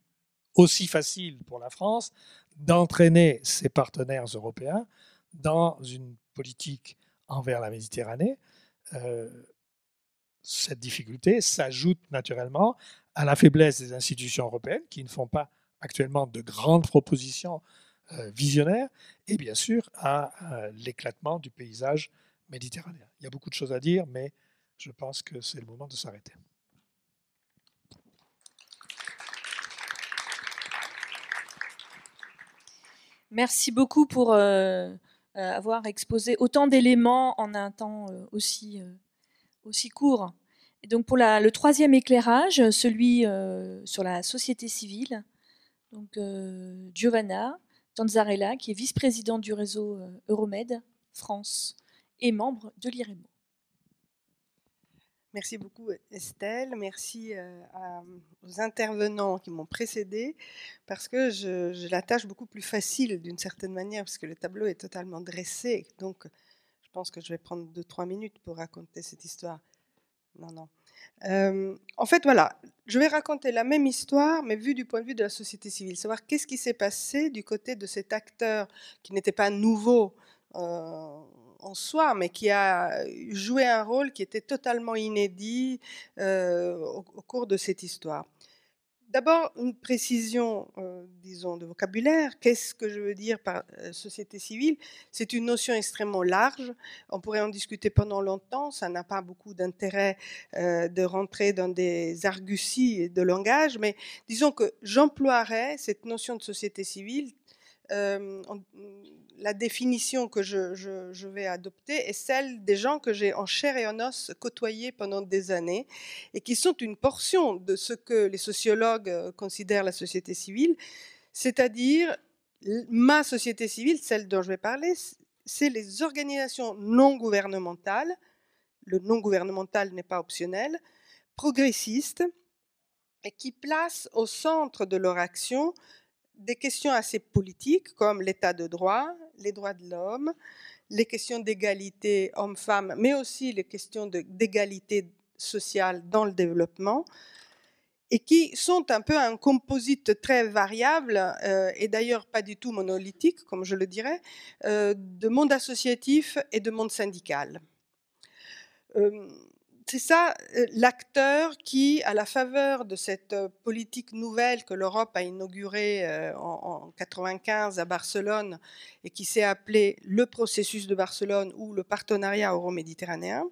aussi facile pour la France d'entraîner ses partenaires européens dans une politique envers la Méditerranée. Cette difficulté s'ajoute naturellement à la faiblesse des institutions européennes qui ne font pas actuellement de grandes propositions visionnaires et bien sûr à l'éclatement du paysage méditerranéen. Il y a beaucoup de choses à dire, mais je pense que c'est le moment de s'arrêter. Merci beaucoup pour avoir exposé autant d'éléments en un temps aussi court. Et donc pour le troisième éclairage, celui sur la société civile, donc Giovanna Tanzarella, qui est vice-présidente du réseau Euromed France et membre de l'IREMO. Merci beaucoup Estelle, merci aux intervenants qui m'ont précédé parce que je la tâche beaucoup plus facile d'une certaine manière parce que le tableau est totalement dressé. Donc je pense que je vais prendre 2-3 minutes pour raconter cette histoire. Non. En fait, voilà, je vais raconter la même histoire, mais vue du point de vue de la société civile. Savoir qu'est-ce qui s'est passé du côté de cet acteur qui n'était pas nouveau en soi, mais qui a joué un rôle qui était totalement inédit au cours de cette histoire. D'abord, une précision, disons, de vocabulaire. Qu'est-ce que je veux dire par société civile? C'est une notion extrêmement large. On pourrait en discuter pendant longtemps. Ça n'a pas beaucoup d'intérêt de rentrer dans des arguties de langage, mais disons que j'emploierais cette notion de société civile. La définition que je vais adopter est celle des gens que j'ai en chair et en os côtoyés pendant des années et qui sont une portion de ce que les sociologues considèrent la société civile, c'est-à-dire ma société civile, celle dont je vais parler, c'est les organisations non gouvernementales, le non gouvernemental n'est pas optionnel, progressistes, et qui placent au centre de leur action des questions assez politiques comme l'état de droit, les droits de l'homme, les questions d'égalité hommes-femmes, mais aussi les questions d'égalité sociale dans le développement, et qui sont un peu un composite très variable, et d'ailleurs pas du tout monolithique, comme je le dirais, de monde associatif et de monde syndical. C'est ça l'acteur qui, à la faveur de cette politique nouvelle que l'Europe a inaugurée en 1995 à Barcelone et qui s'est appelé le processus de Barcelone ou le partenariat euro-méditerranéen,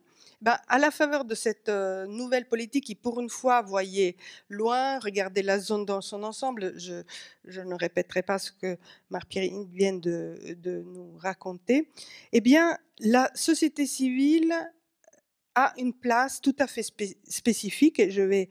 à la faveur de cette nouvelle politique qui, pour une fois, voyait loin, regardait la zone dans son ensemble, je ne répéterai pas ce que Marc-Pierre vient de nous raconter, eh bien, la société civile a une place tout à fait spécifique, et je vais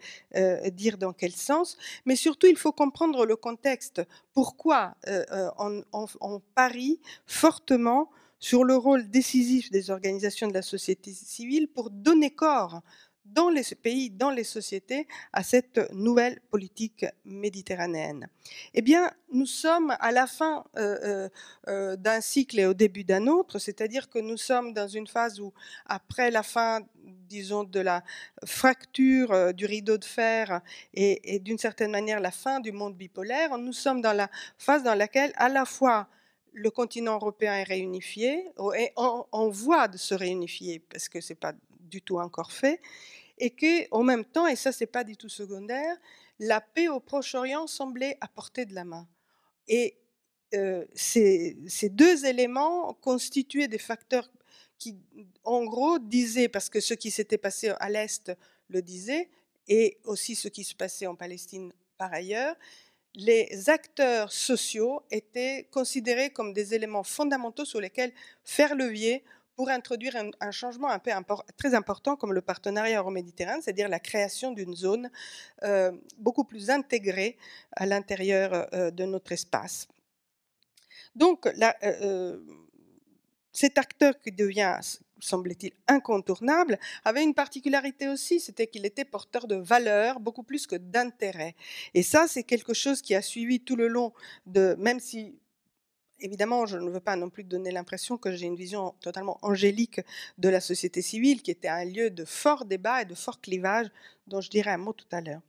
dire dans quel sens, mais surtout il faut comprendre le contexte. Pourquoi on parie fortement sur le rôle décisif des organisations de la société civile pour donner corps dans les pays, dans les sociétés, à cette nouvelle politique méditerranéenne. Eh bien, nous sommes à la fin d'un cycle et au début d'un autre, c'est-à-dire que nous sommes dans une phase où, après la fin, disons, de la fracture du rideau de fer et d'une certaine manière la fin du monde bipolaire, nous sommes dans la phase dans laquelle à la fois le continent européen est réunifié, et en voie de se réunifier, parce que ce n'est pas du tout encore fait, et qu'en même temps, et ça c'est pas du tout secondaire, la paix au Proche-Orient semblait à portée de la main. Et ces deux éléments constituaient des facteurs qui, en gros, disaient, parce que ce qui s'était passé à l'Est le disait, et aussi ce qui se passait en Palestine par ailleurs, les acteurs sociaux étaient considérés comme des éléments fondamentaux sur lesquels faire levier pour introduire un changement très important comme le partenariat euro-méditerranéen, c'est-à-dire la création d'une zone beaucoup plus intégrée à l'intérieur de notre espace. Donc, cet acteur qui devient, semble-t-il, incontournable, avait une particularité aussi, c'était qu'il était porteur de valeurs beaucoup plus que d'intérêts. Et ça, c'est quelque chose qui a suivi tout le long même si, évidemment, je ne veux pas non plus donner l'impression que j'ai une vision totalement angélique de la société civile, qui était un lieu de fort débat et de fort clivage, dont je dirai un mot tout à l'heure.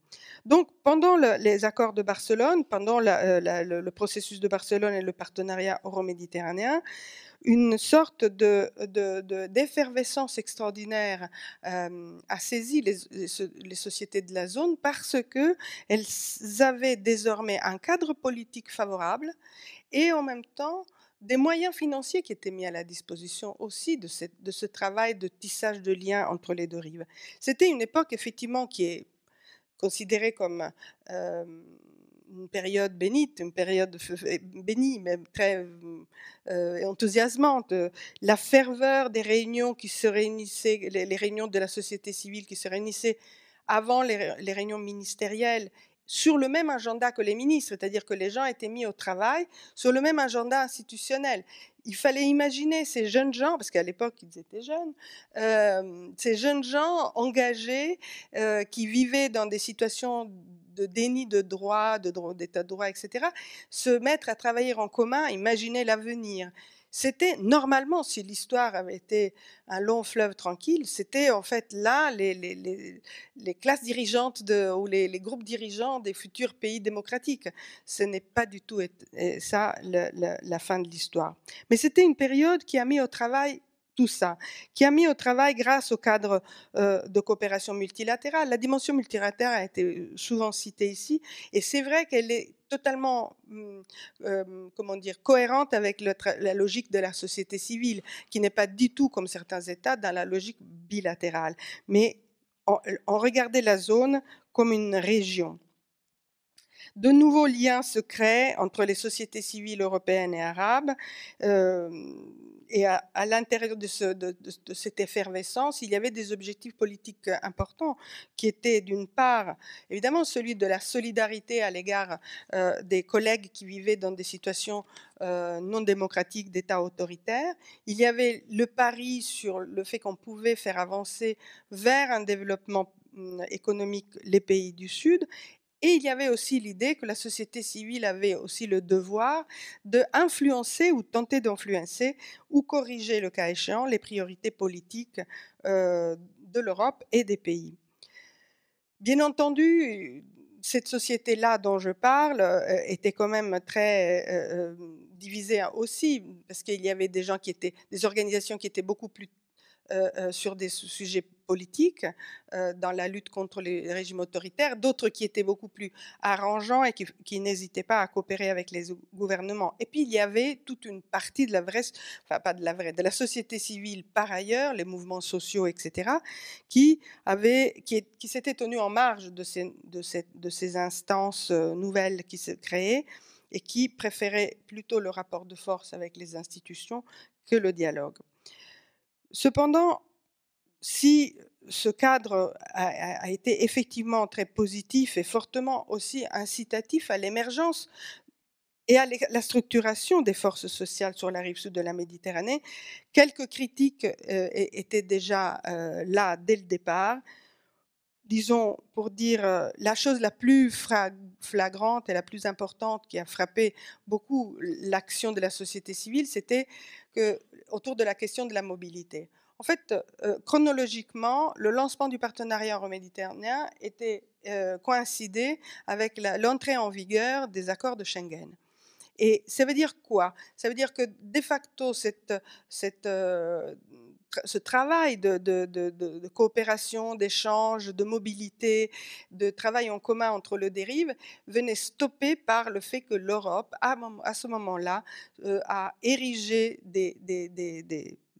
Donc, pendant les accords de Barcelone, pendant le processus de Barcelone et le partenariat euro-méditerranéen, une sorte d'effervescence extraordinaire a saisi les sociétés de la zone parce qu'elles avaient désormais un cadre politique favorable et en même temps des moyens financiers qui étaient mis à la disposition aussi de ce travail de tissage de liens entre les deux rives. C'était une époque effectivement qui est considérée comme une période bénite, une période bénie, même très enthousiasmante. La ferveur des réunions qui se réunissaient, les réunions de la société civile qui se réunissaient avant les réunions ministérielles, sur le même agenda que les ministres, c'est-à-dire que les gens étaient mis au travail sur le même agenda institutionnel. Il fallait imaginer ces jeunes gens, parce qu'à l'époque ils étaient jeunes, ces jeunes gens engagés qui vivaient dans des situations de déni de droit, d'état de droit, etc., se mettre à travailler en commun, imaginer l'avenir. C'était normalement, si l'histoire avait été un long fleuve tranquille, c'était en fait là les classes dirigeantes ou les groupes dirigeants des futurs pays démocratiques. Ce n'est pas du tout ça la fin de l'histoire. Mais c'était une période qui a mis au travail tout ça, qui a mis au travail grâce au cadre de coopération multilatérale. La dimension multilatérale a été souvent citée ici, et c'est vrai qu'elle est totalement cohérente avec la logique de la société civile, qui n'est pas du tout, comme certains États, dans la logique bilatérale, mais on regardait la zone comme une région. De nouveaux liens se créent entre les sociétés civiles européennes et arabes. Et à l'intérieur de cette effervescence, il y avait des objectifs politiques importants qui étaient d'une part, évidemment, celui de la solidarité à l'égard des collègues qui vivaient dans des situations non démocratiques d'États autoritaires. Il y avait le pari sur le fait qu'on pouvait faire avancer vers un développement économique les pays du Sud. Et il y avait aussi l'idée que la société civile avait aussi le devoir d'influencer ou tenter d'influencer ou corriger, le cas échéant, les priorités politiques de l'Europe et des pays. Bien entendu, cette société-là dont je parle était quand même très divisée aussi, parce qu'il y avait des organisations qui étaient beaucoup plus sur des sujets politiques, dans la lutte contre les régimes autoritaires, d'autres qui étaient beaucoup plus arrangeants et qui n'hésitaient pas à coopérer avec les gouvernements. Et puis il y avait toute une partie de de la société civile par ailleurs, les mouvements sociaux, etc., qui s'étaient tenus en marge de ces instances nouvelles qui se créaient et qui préféraient plutôt le rapport de force avec les institutions que le dialogue. Cependant, si ce cadre a été effectivement très positif et fortement aussi incitatif à l'émergence et à la structuration des forces sociales sur la rive sud de la Méditerranée, quelques critiques étaient déjà là dès le départ. Disons, pour dire la chose la plus flagrante et la plus importante qui a frappé beaucoup l'action de la société civile, c'était autour de la question de la mobilité. En fait, chronologiquement, le lancement du partenariat euro-méditerranéen était coïncidé avec l'entrée en vigueur des accords de Schengen. Et ça veut dire quoi? Ça veut dire que de facto, ce travail de coopération, d'échange, de mobilité, de travail en commun entre les deux rives venait stopper par le fait que l'Europe, à ce moment-là, a érigé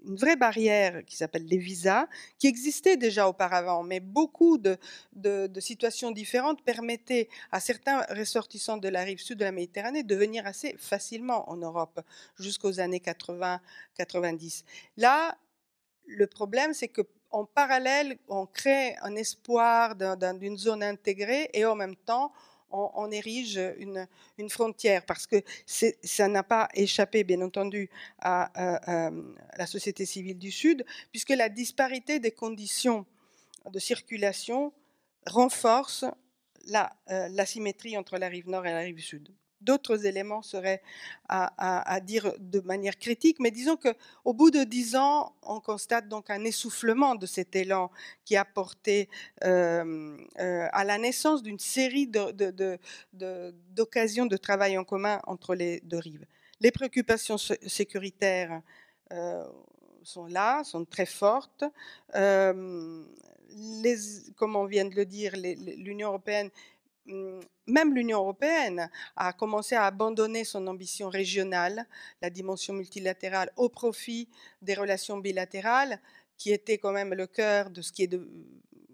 une vraie barrière qui s'appelle les visas, qui existait déjà auparavant, mais beaucoup de situations différentes permettaient à certains ressortissants de la rive sud de la Méditerranée de venir assez facilement en Europe, jusqu'aux années 80-90. Là, le problème, c'est qu'en parallèle, on crée un espoir d'une zone intégrée et en même temps, on érige une frontière, parce que ça n'a pas échappé, bien entendu, à la société civile du Sud, puisque la disparité des conditions de circulation renforce l'asymétrie entre la rive nord et la rive sud. D'autres éléments seraient à dire de manière critique, mais disons qu'au bout de 10 ans, on constate donc un essoufflement de cet élan qui a porté à la naissance d'une série d'occasions de travail en commun entre les deux rives. Les préoccupations sécuritaires sont là, sont très fortes. Comme on vient de le dire, l'Union européenne, même l'Union européenne a commencé à abandonner son ambition régionale, la dimension multilatérale, au profit des relations bilatérales, qui était quand même le cœur de ce qui est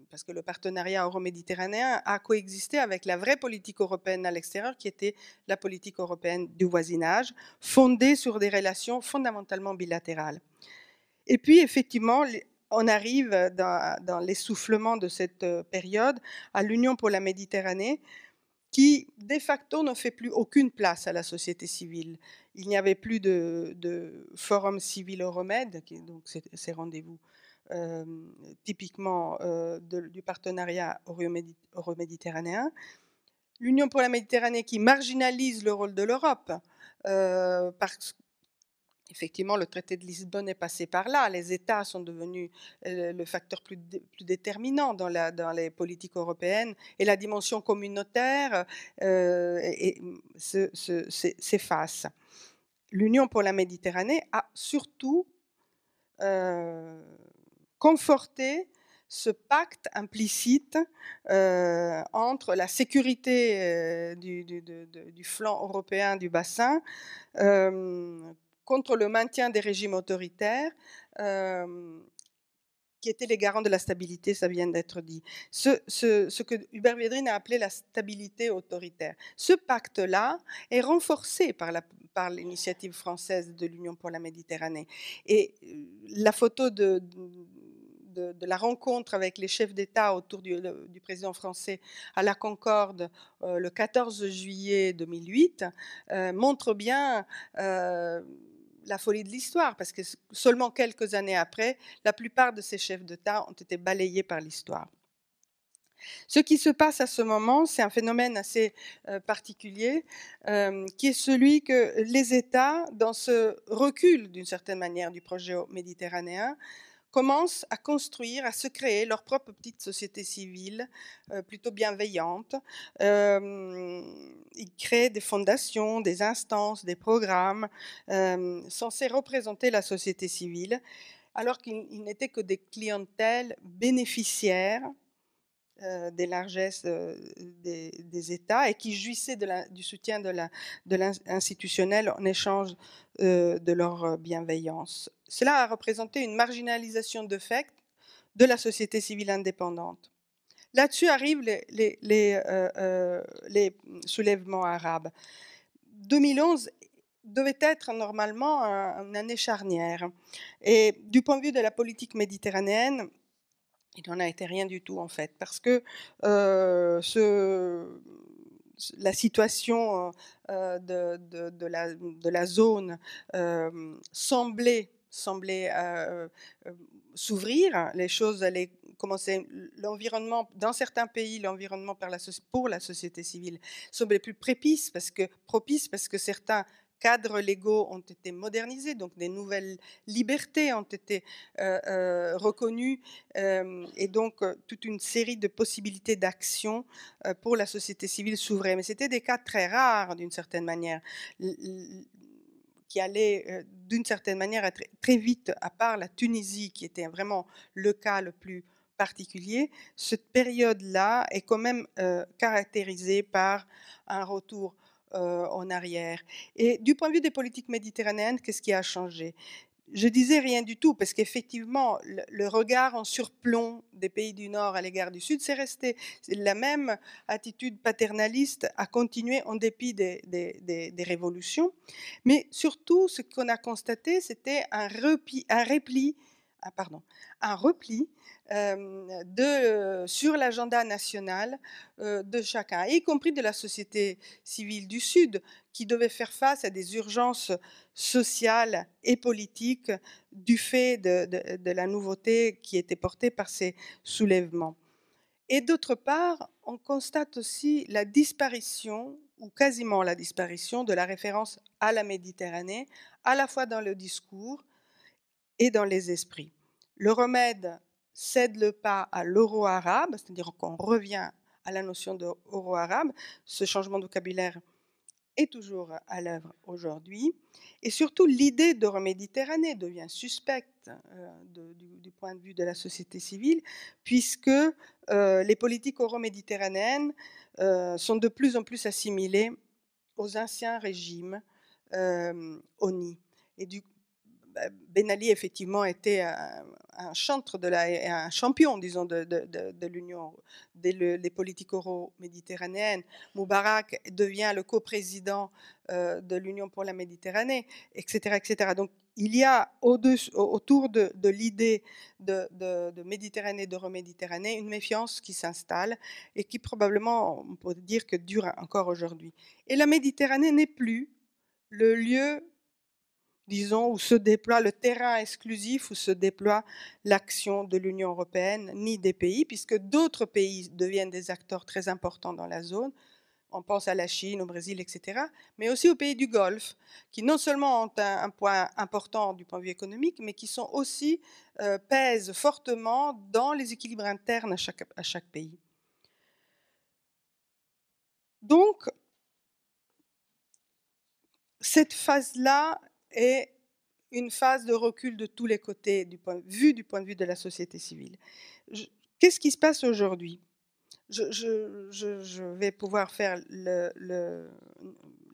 parce que le partenariat euro-méditerranéen a coexisté avec la vraie politique européenne à l'extérieur, qui était la politique européenne du voisinage, fondée sur des relations fondamentalement bilatérales. Et puis, effectivement, on arrive dans l'essoufflement de cette période à l'Union pour la Méditerranée, qui, de facto, ne fait plus aucune place à la société civile. Il n'y avait plus de forum civil Euromède, donc ces rendez-vous typiquement du partenariat euro-méditerranéen. L'Union pour la Méditerranée qui marginalise le rôle de l'Europe, parce effectivement, le traité de Lisbonne est passé par là. Les États sont devenus le facteur plus déterminant dans les politiques européennes, et la dimension communautaire s'efface. L'Union pour la Méditerranée a surtout conforté ce pacte implicite entre la sécurité du flanc européen du bassin contre le maintien des régimes autoritaires qui étaient les garants de la stabilité, ça vient d'être dit. Ce que Hubert Védrine a appelé la stabilité autoritaire. Ce pacte-là est renforcé par l'initiative française de l'Union pour la Méditerranée. Et la photo de la rencontre avec les chefs d'État autour du président français à la Concorde le 14 juillet 2008 montre bien la folie de l'histoire, parce que seulement quelques années après, la plupart de ces chefs d'État ont été balayés par l'histoire. Ce qui se passe à ce moment, c'est un phénomène assez particulier, qui est celui que les États, dans ce recul d'une certaine manière du projet méditerranéen, commencent à construire, à se créer leur propre petite société civile plutôt bienveillante. Ils créent des fondations, des instances, des programmes censés représenter la société civile, alors qu'ils n'étaient que des clientèles bénéficiaires des largesses des États, et qui jouissaient du soutien de l'institutionnel en échange de leur bienveillance. Cela a représenté une marginalisation de fait de la société civile indépendante. Là-dessus arrivent les soulèvements arabes. 2011 devait être normalement une année charnière. Et du point de vue de la politique méditerranéenne, il n'en a été rien du tout, en fait, parce que la situation de la zone semblait s'ouvrir. Les choses allaient commencer. L'environnement, dans certains pays, l'environnement pour la société civile semblait plus propice, parce que certains cadres légaux ont été modernisés, donc des nouvelles libertés ont été reconnues, et donc toute une série de possibilités d'action pour la société civile s'ouvraient. Mais c'était des cas très rares, d'une certaine manière, qui allaient d'une certaine manière être très vite, à part la Tunisie, qui était vraiment le cas le plus particulier. Cette période-là est quand même caractérisée par un retour en arrière. Et du point de vue des politiques méditerranéennes, qu'est-ce qui a changé ? Je disais rien du tout, parce qu'effectivement, le regard en surplomb des pays du Nord à l'égard du Sud, c'est resté. La même attitude paternaliste a continué en dépit des révolutions. Mais surtout, ce qu'on a constaté, c'était un repli sur l'agenda national de chacun, y compris de la société civile du Sud, qui devait faire face à des urgences sociales et politiques du fait de la nouveauté qui était portée par ces soulèvements. Et d'autre part, on constate aussi la disparition, ou quasiment la disparition, de la référence à la Méditerranée, à la fois dans le discours et dans les esprits. Le remède cède le pas à l'euro arabe, c'est-à-dire qu'on revient à la notion d'euro arabe. Ce changement de vocabulaire est toujours à l'œuvre aujourd'hui. Et surtout, l'idée d'Euroméditerranée devient suspecte du point de vue de la société civile, puisque les politiques euroméditerranéennes sont de plus en plus assimilées aux anciens régimes ONI. Et Ben Ali, effectivement, était un chantre un champion, disons, de l'Union, des politiques euro-méditerranéennes. Moubarak devient le coprésident de l'Union pour la Méditerranée, etc., etc. Donc, il y a autour de l'idée de Méditerranée, d'Euroméditerranée, une méfiance qui s'installe et qui probablement, on peut dire, que dure encore aujourd'hui. Et la Méditerranée n'est plus le lieu, disons, où se déploie le terrain exclusif, où se déploie l'action de l'Union européenne, ni des pays, puisque d'autres pays deviennent des acteurs très importants dans la zone. On pense à la Chine, au Brésil, etc., mais aussi aux pays du Golfe, qui non seulement ont un point important du point de vue économique, mais qui sont aussi pèsent fortement dans les équilibres internes à chaque pays. Donc, cette phase-là est une phase de recul de tous les côtés du point de vue de la société civile. Qu'est-ce qui se passe aujourd'hui ? Je vais pouvoir faire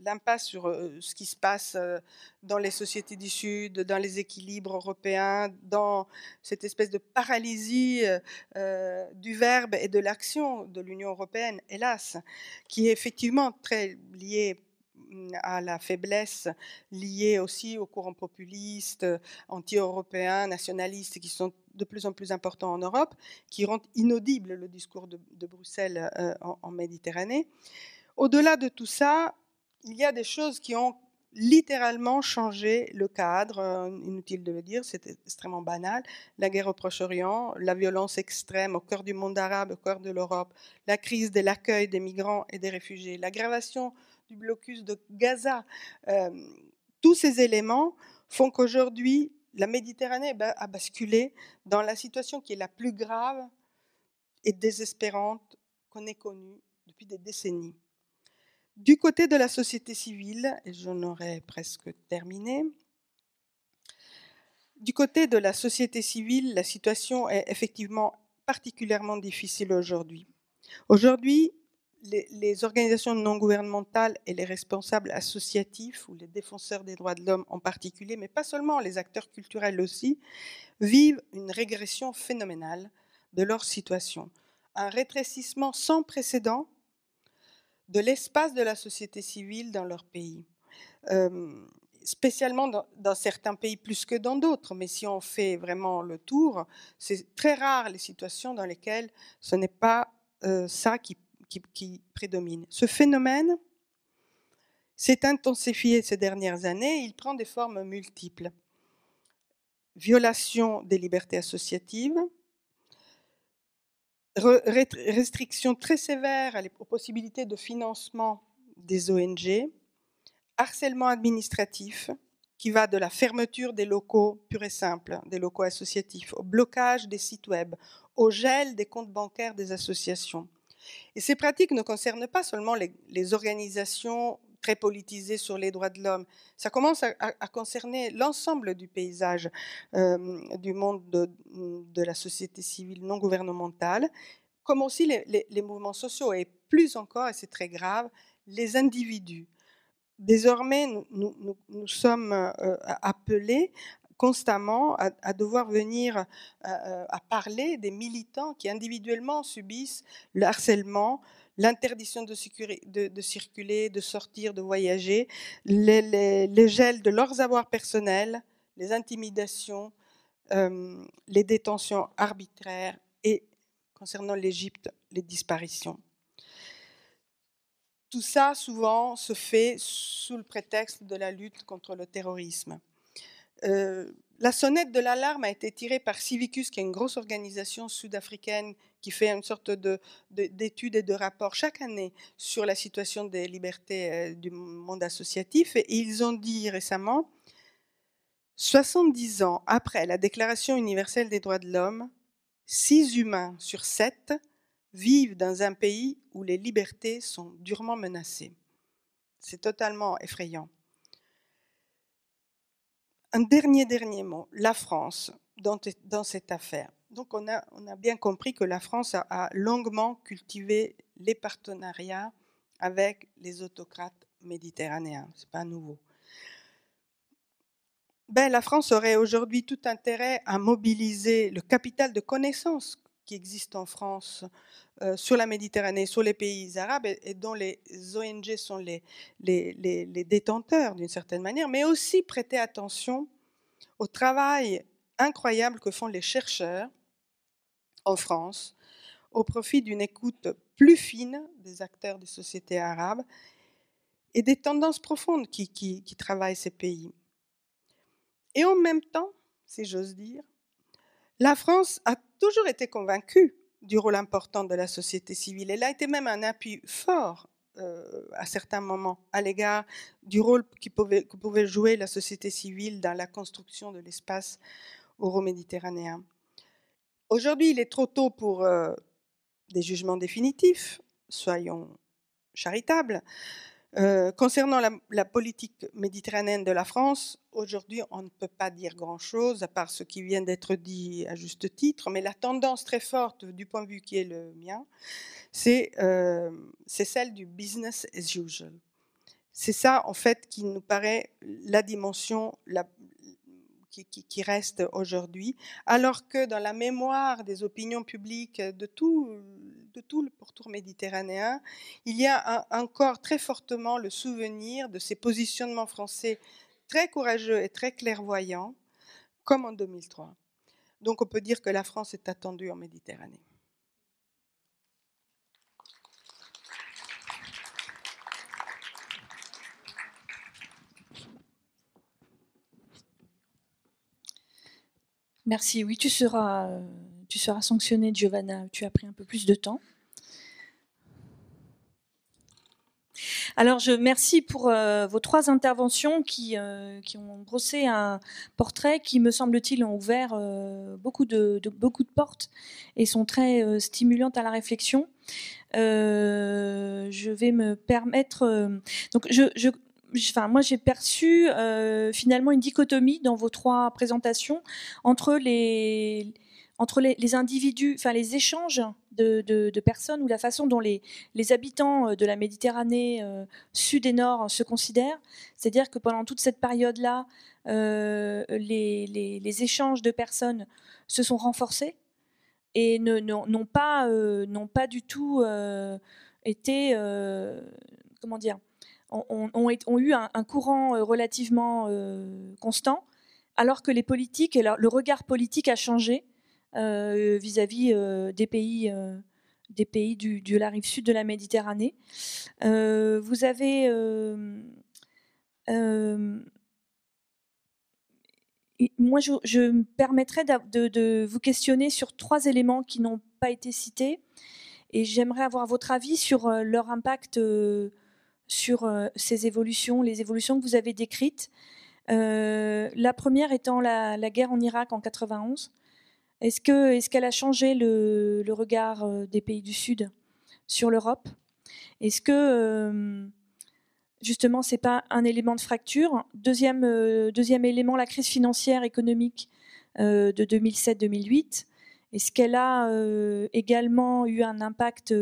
l'impasse sur ce qui se passe dans les sociétés du Sud, dans les équilibres européens, dans cette espèce de paralysie du verbe et de l'action de l'Union européenne, hélas, qui est effectivement très liée à la faiblesse, liée aussi aux courants populistes, anti-européens, nationalistes, qui sont de plus en plus importants en Europe, qui rendent inaudible le discours de Bruxelles en Méditerranée. Au-delà de tout ça, il y a des choses qui ont littéralement changé le cadre, inutile de le dire, c'est extrêmement banal. La guerre au Proche-Orient, la violence extrême au cœur du monde arabe, au cœur de l'Europe, la crise de l'accueil des migrants et des réfugiés, l'aggravation du blocus de Gaza. Tous ces éléments font qu'aujourd'hui, la Méditerranée a basculé dans la situation qui est la plus grave et désespérante qu'on ait connue depuis des décennies. Du côté de la société civile, et j'en aurais presque terminé, du côté de la société civile, la situation est effectivement particulièrement difficile aujourd'hui. Aujourd'hui, les organisations non gouvernementales et les responsables associatifs, ou les défenseurs des droits de l'homme en particulier, mais pas seulement, les acteurs culturels aussi, vivent une régression phénoménale de leur situation. Un rétrécissement sans précédent de l'espace de la société civile dans leur pays. Spécialement dans certains pays plus que dans d'autres, mais si on fait vraiment le tour, c'est très rare les situations dans lesquelles ce n'est pas ça qui prédomine. Ce phénomène s'est intensifié ces dernières années, il prend des formes multiples. Violation des libertés associatives, restrictions très sévères aux possibilités de financement des ONG, harcèlement administratif qui va de la fermeture des locaux purs et simples, des locaux associatifs, au blocage des sites web, au gel des comptes bancaires des associations. Et ces pratiques ne concernent pas seulement les organisations très politisées sur les droits de l'homme, ça commence à concerner l'ensemble du paysage du monde de la société civile non gouvernementale, comme aussi les mouvements sociaux, et plus encore, et c'est très grave, les individus. Désormais, nous sommes appelés constamment à devoir venir à parler des militants qui individuellement subissent le harcèlement, l'interdiction de circuler, de sortir, de voyager, les gels de leurs avoirs personnels, les intimidations, les détentions arbitraires et, concernant l'Égypte, les disparitions. Tout ça, souvent, se fait sous le prétexte de la lutte contre le terrorisme. La sonnette de l'alarme a été tirée par Civicus, qui est une grosse organisation sud-africaine qui fait une sorte d'études et de rapports chaque année sur la situation des libertés du monde associatif. Et ils ont dit récemment, 70 ans après la Déclaration universelle des droits de l'homme, 6 humains sur 7 vivent dans un pays où les libertés sont durement menacées. C'est totalement effrayant. Un dernier mot, la France dans cette affaire. Donc on a bien compris que la France a longuement cultivé les partenariats avec les autocrates méditerranéens. Ce n'est pas nouveau. La France aurait aujourd'hui tout intérêt à mobiliser le capital de connaissances qui existe en France sur la Méditerranée, sur les pays arabes, et dont les ONG sont les détenteurs d'une certaine manière, mais aussi prêter attention au travail incroyable que font les chercheurs en France au profit d'une écoute plus fine des acteurs des sociétés arabes et des tendances profondes qui travaillent ces pays. Et en même temps, si j'ose dire, la France a toujours été convaincue du rôle important de la société civile. Elle a été même un appui fort à certains moments à l'égard du rôle que pouvait jouer la société civile dans la construction de l'espace euro-méditerranéen. Aujourd'hui, il est trop tôt pour des jugements définitifs, soyons charitables. Concernant la politique méditerranéenne de la France, aujourd'hui, on ne peut pas dire grand-chose, à part ce qui vient d'être dit à juste titre, mais la tendance très forte, du point de vue qui est le mien, c'est celle du business as usual. C'est ça, en fait, qui nous paraît la dimension qui reste aujourd'hui, alors que dans la mémoire des opinions publiques de tout le pourtour méditerranéen, il y a encore très fortement le souvenir de ces positionnements français très courageux et très clairvoyants, comme en 2003. Donc on peut dire que la France est attendue en Méditerranée. Merci. Oui, tu seras sanctionnée, Giovanna. Tu as pris un peu plus de temps. Alors, je merci pour vos 3 interventions qui ont brossé un portrait qui, me semble-t-il, ont ouvert beaucoup de portes et sont très stimulantes à la réflexion. Je vais me permettre... donc, moi, j'ai perçu finalement une dichotomie dans vos 3 présentations entre les individus, enfin les échanges de personnes ou la façon dont les habitants de la Méditerranée sud et nord se considèrent. C'est-à-dire que pendant toute cette période-là, les échanges de personnes se sont renforcés et n'ont pas du tout été, comment dire, ont eu un courant relativement constant, alors que les politiques et le regard politique a changé vis-à-vis des pays de la rive sud de la Méditerranée. Vous avez moi, je me permettrais de vous questionner sur 3 éléments qui n'ont pas été cités, et j'aimerais avoir votre avis sur leur impact sur ces évolutions, les évolutions que vous avez décrites. La première étant la guerre en Irak en 91. Est-ce qu'elle a changé le regard des pays du Sud sur l'Europe? Est-ce que, justement, ce n'est pas un élément de fracture? Deuxième élément, la crise financière économique de 2007-2008. Est-ce qu'elle a également eu un impact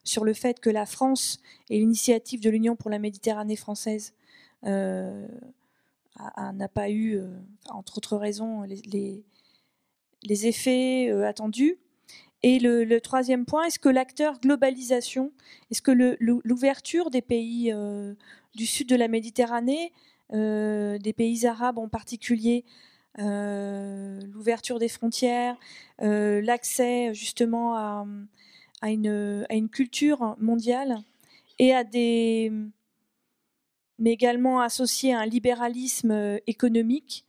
sur le fait que la France et l'initiative de l'Union pour la Méditerranée française n'a pas eu, entre autres raisons, les effets attendus. Et le troisième point, est-ce que l'acteur globalisation, est-ce que l'ouverture des pays du sud de la Méditerranée, des pays arabes en particulier, l'ouverture des frontières, l'accès justement à une culture mondiale et mais également associé à un libéralisme économique,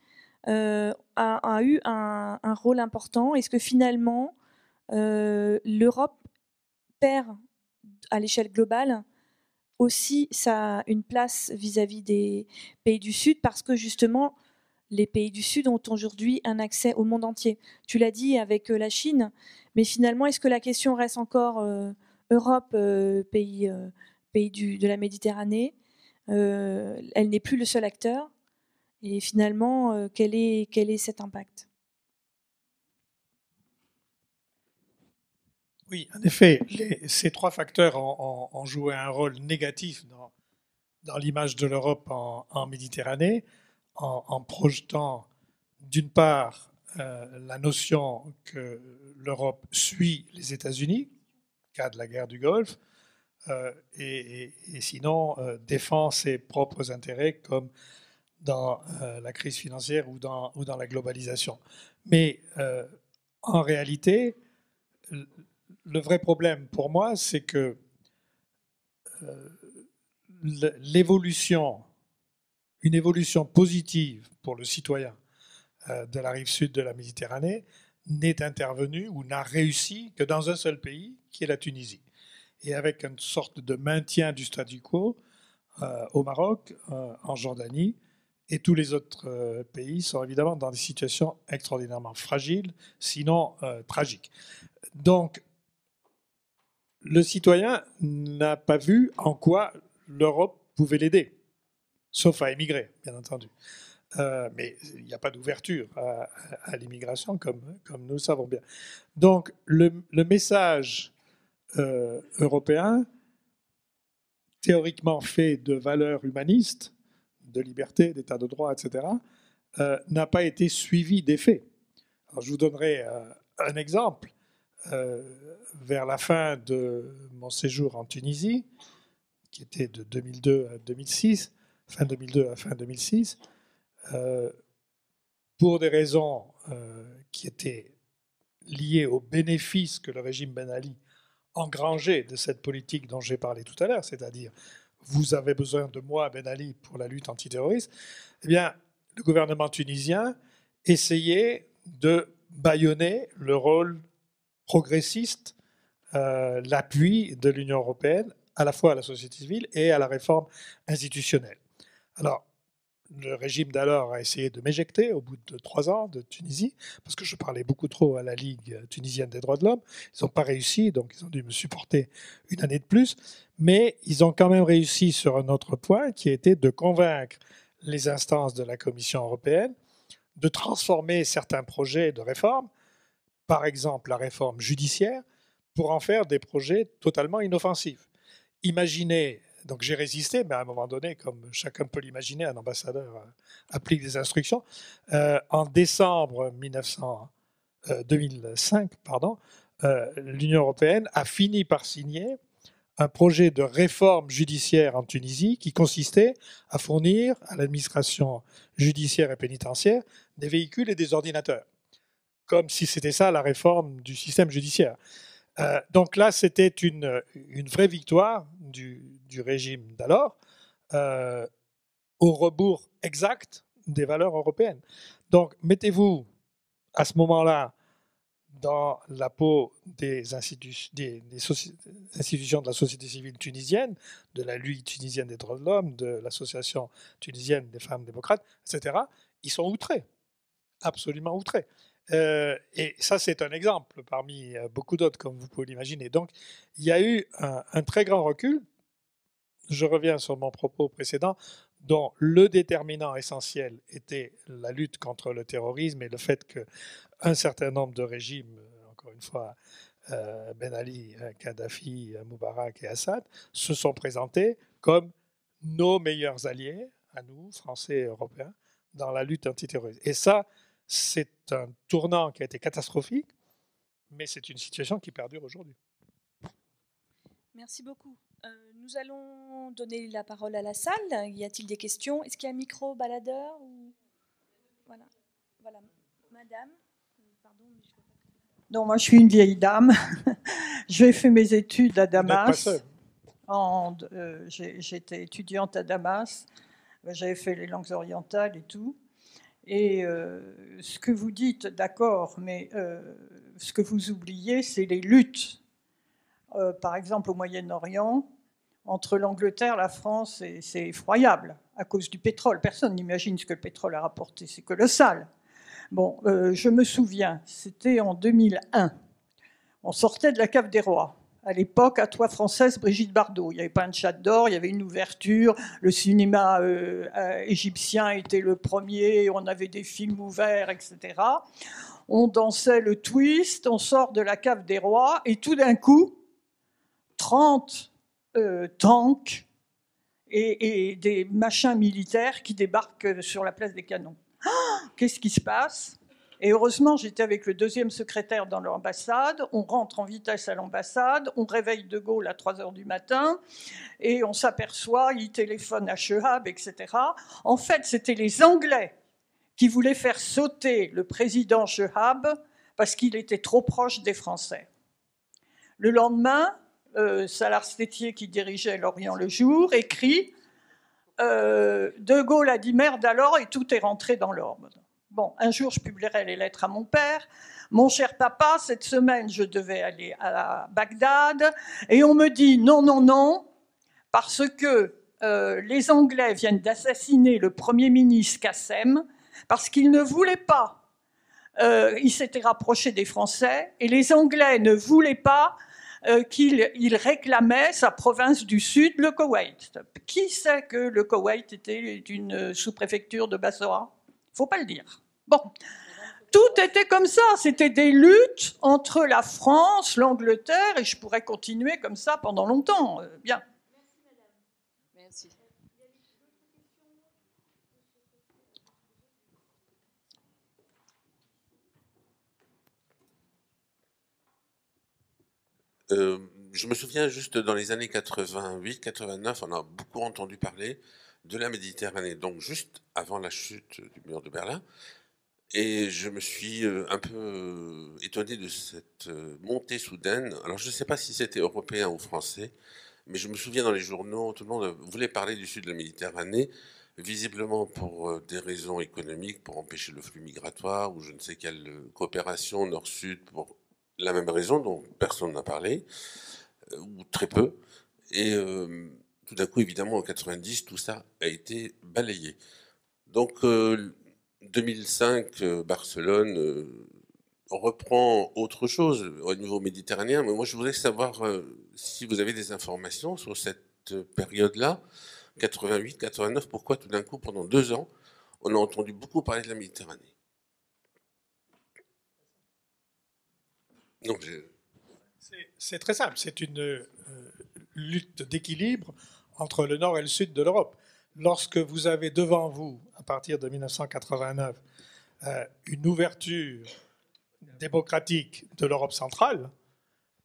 a eu un rôle important. Est-ce que finalement l'Europe perd à l'échelle globale aussi une place vis-à-vis des pays du Sud parce que justement les pays du Sud ont aujourd'hui un accès au monde entier. Tu l'as dit avec la Chine, mais finalement, est-ce que la question reste encore Europe, pays de la Méditerranée elle n'est plus le seul acteur. Et finalement, quel est cet impact ? Oui, en effet, ces trois facteurs ont joué un rôle négatif dans l'image de l'Europe en Méditerranée, en projetant d'une part la notion que l'Europe suit les États-Unis, cas de la guerre du Golfe, et sinon défend ses propres intérêts comme dans la crise financière ou dans la globalisation. Mais en réalité, le vrai problème pour moi, c'est que une évolution positive pour le citoyen de la rive sud de la Méditerranée n'est intervenue ou n'a réussi que dans un seul pays, qui est la Tunisie. Et avec une sorte de maintien du statu quo au Maroc, en Jordanie, et tous les autres pays sont évidemment dans des situations extraordinairement fragiles, sinon tragiques. Donc, le citoyen n'a pas vu en quoi l'Europe pouvait l'aider, sauf à émigrer, bien entendu. Mais il n'y a pas d'ouverture à l'immigration, comme nous le savons bien. Donc, le message européen, théoriquement fait de valeurs humanistes, de liberté, d'état de droit, etc., n'a pas été suivi d'effet. Alors, je vous donnerai un exemple. Vers la fin de mon séjour en Tunisie, qui était de 2002 à 2006, fin 2002 à fin 2006, pour des raisons qui étaient liées aux bénéfices que le régime Ben Ali engrangeait de cette politique dont j'ai parlé tout à l'heure, c'est-à-dire vous avez besoin de moi, Ben Ali, pour la lutte antiterroriste, eh bien, le gouvernement tunisien essayait de bâillonner le rôle progressiste, l'appui de l'Union européenne, à la fois à la société civile et à la réforme institutionnelle. Alors, le régime d'alors a essayé de m'éjecter au bout de 3 ans de Tunisie, parce que je parlais beaucoup trop à la Ligue tunisienne des droits de l'homme. Ils n'ont pas réussi, donc ils ont dû me supporter une année de plus. Mais ils ont quand même réussi sur un autre point, qui était de convaincre les instances de la Commission européenne de transformer certains projets de réforme, par exemple la réforme judiciaire, pour en faire des projets totalement inoffensifs. Imaginez, donc j'ai résisté, mais à un moment donné, comme chacun peut l'imaginer, un ambassadeur applique des instructions. En décembre 2005, l'Union européenne a fini par signer un projet de réforme judiciaire en Tunisie qui consistait à fournir à l'administration judiciaire et pénitentiaire des véhicules et des ordinateurs, comme si c'était ça la réforme du système judiciaire. Donc là, c'était une vraie victoire du régime d'alors, au rebours exact des valeurs européennes. Donc, mettez-vous à ce moment-là dans la peau des institutions de la société civile tunisienne, de la Ligue tunisienne des droits de l'homme, de l'Association tunisienne des femmes démocrates, etc. Ils sont outrés, absolument outrés. Et ça, c'est un exemple parmi beaucoup d'autres, comme vous pouvez l'imaginer. Donc, il y a eu un très grand recul. Je reviens sur mon propos précédent, dont le déterminant essentiel était la lutte contre le terrorisme et le fait qu'un certain nombre de régimes, encore une fois, Ben Ali, Kadhafi, Moubarak et Assad, se sont présentés comme nos meilleurs alliés, à nous, Français et Européens, dans la lutte antiterroriste. Et ça, c'est un tournant qui a été catastrophique, mais c'est une situation qui perdure aujourd'hui. Merci beaucoup. Nous allons donner la parole à la salle. Y a-t-il des questions? Est-ce qu'il y a un micro baladeur ou... Voilà. Voilà. Madame. Pardon, mais je... Non, moi je suis une vieille dame. J'ai fait mes études à Damas. J'étais étudiante à Damas. J'avais fait les langues orientales et tout. Et ce que vous dites, d'accord, mais ce que vous oubliez, c'est les luttes. Par exemple, au Moyen-Orient, entre l'Angleterre, la France, c'est effroyable à cause du pétrole. Personne n'imagine ce que le pétrole a rapporté, c'est colossal. Bon, je me souviens, c'était en 2001. On sortait de la Cave des Rois. À l'époque, à Toit Française, Brigitte Bardot. Il n'y avait pas un chat d'or, il y avait une ouverture. Le cinéma égyptien était le premier, on avait des films ouverts, etc. On dansait le twist, on sort de la Cave des Rois, et tout d'un coup, 30 tanks et des machins militaires qui débarquent sur la place des Canons. Qu'est-ce qui se passe? Et heureusement, j'étais avec le deuxième secrétaire dans l'ambassade. On rentre en vitesse à l'ambassade, on réveille De Gaulle à 3h du matin, et on s'aperçoit, il téléphone à Chehab, etc. En fait, c'était les Anglais qui voulaient faire sauter le président Chehab parce qu'il était trop proche des Français. Le lendemain, Salar Stétier, qui dirigeait L'Orient le Jour, écrit De Gaulle a dit merde alors et tout est rentré dans l'ordre. Bon, un jour, je publierai les lettres à mon père. Mon cher papa, cette semaine, je devais aller à Bagdad. Et on me dit non, non, non, parce que les Anglais viennent d'assassiner le Premier ministre Qassem, parce qu'ils ne voulaient pas. Ils s'étaient rapprochés des Français, et les Anglais ne voulaient pas qu'il réclamait sa province du Sud, le Koweït. Qui sait que le Koweït était une sous-préfecture de Bassora? Il ne faut pas le dire. Bon, tout était comme ça. C'était des luttes entre la France, l'Angleterre, et je pourrais continuer comme ça pendant longtemps. Bien. Merci, madame. Merci. Je me souviens juste dans les années 88-89, on a beaucoup entendu parler de la Méditerranée, donc juste avant la chute du mur de Berlin. Et je me suis un peu étonné de cette montée soudaine. Alors je ne sais pas si c'était européen ou français, mais je me souviens dans les journaux, tout le monde voulait parler du sud de la Méditerranée, visiblement pour des raisons économiques, pour empêcher le flux migratoire, ou je ne sais quelle coopération nord-sud pour la même raison dont personne n'a parlé, ou très peu. Et tout d'un coup, évidemment, en 90, tout ça a été balayé. Donc, 2005, Barcelone reprend autre chose au niveau méditerranéen. Mais moi, je voudrais savoir si vous avez des informations sur cette période-là, 88, 89. Pourquoi tout d'un coup, pendant 2 ans, on a entendu beaucoup parler de la Méditerranée? Non, c'est très simple. C'est une lutte d'équilibre entre le nord et le sud de l'Europe. Lorsque vous avez devant vous, à partir de 1989, une ouverture démocratique de l'Europe centrale,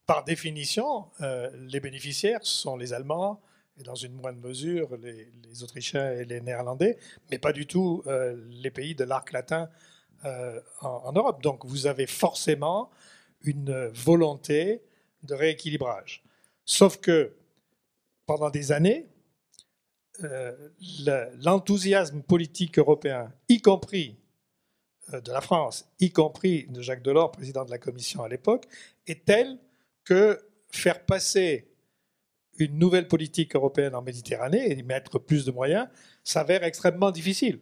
par définition, les bénéficiaires sont les Allemands et dans une moindre mesure les Autrichiens et les Néerlandais, mais pas du tout les pays de l'arc latin en Europe. Donc vous avez forcément une volonté de rééquilibrage. Sauf que pendant des années, l'enthousiasme politique européen, y compris de la France, y compris de Jacques Delors, président de la Commission à l'époque, est tel que faire passer une nouvelle politique européenne en Méditerranée et y mettre plus de moyens s'avère extrêmement difficile.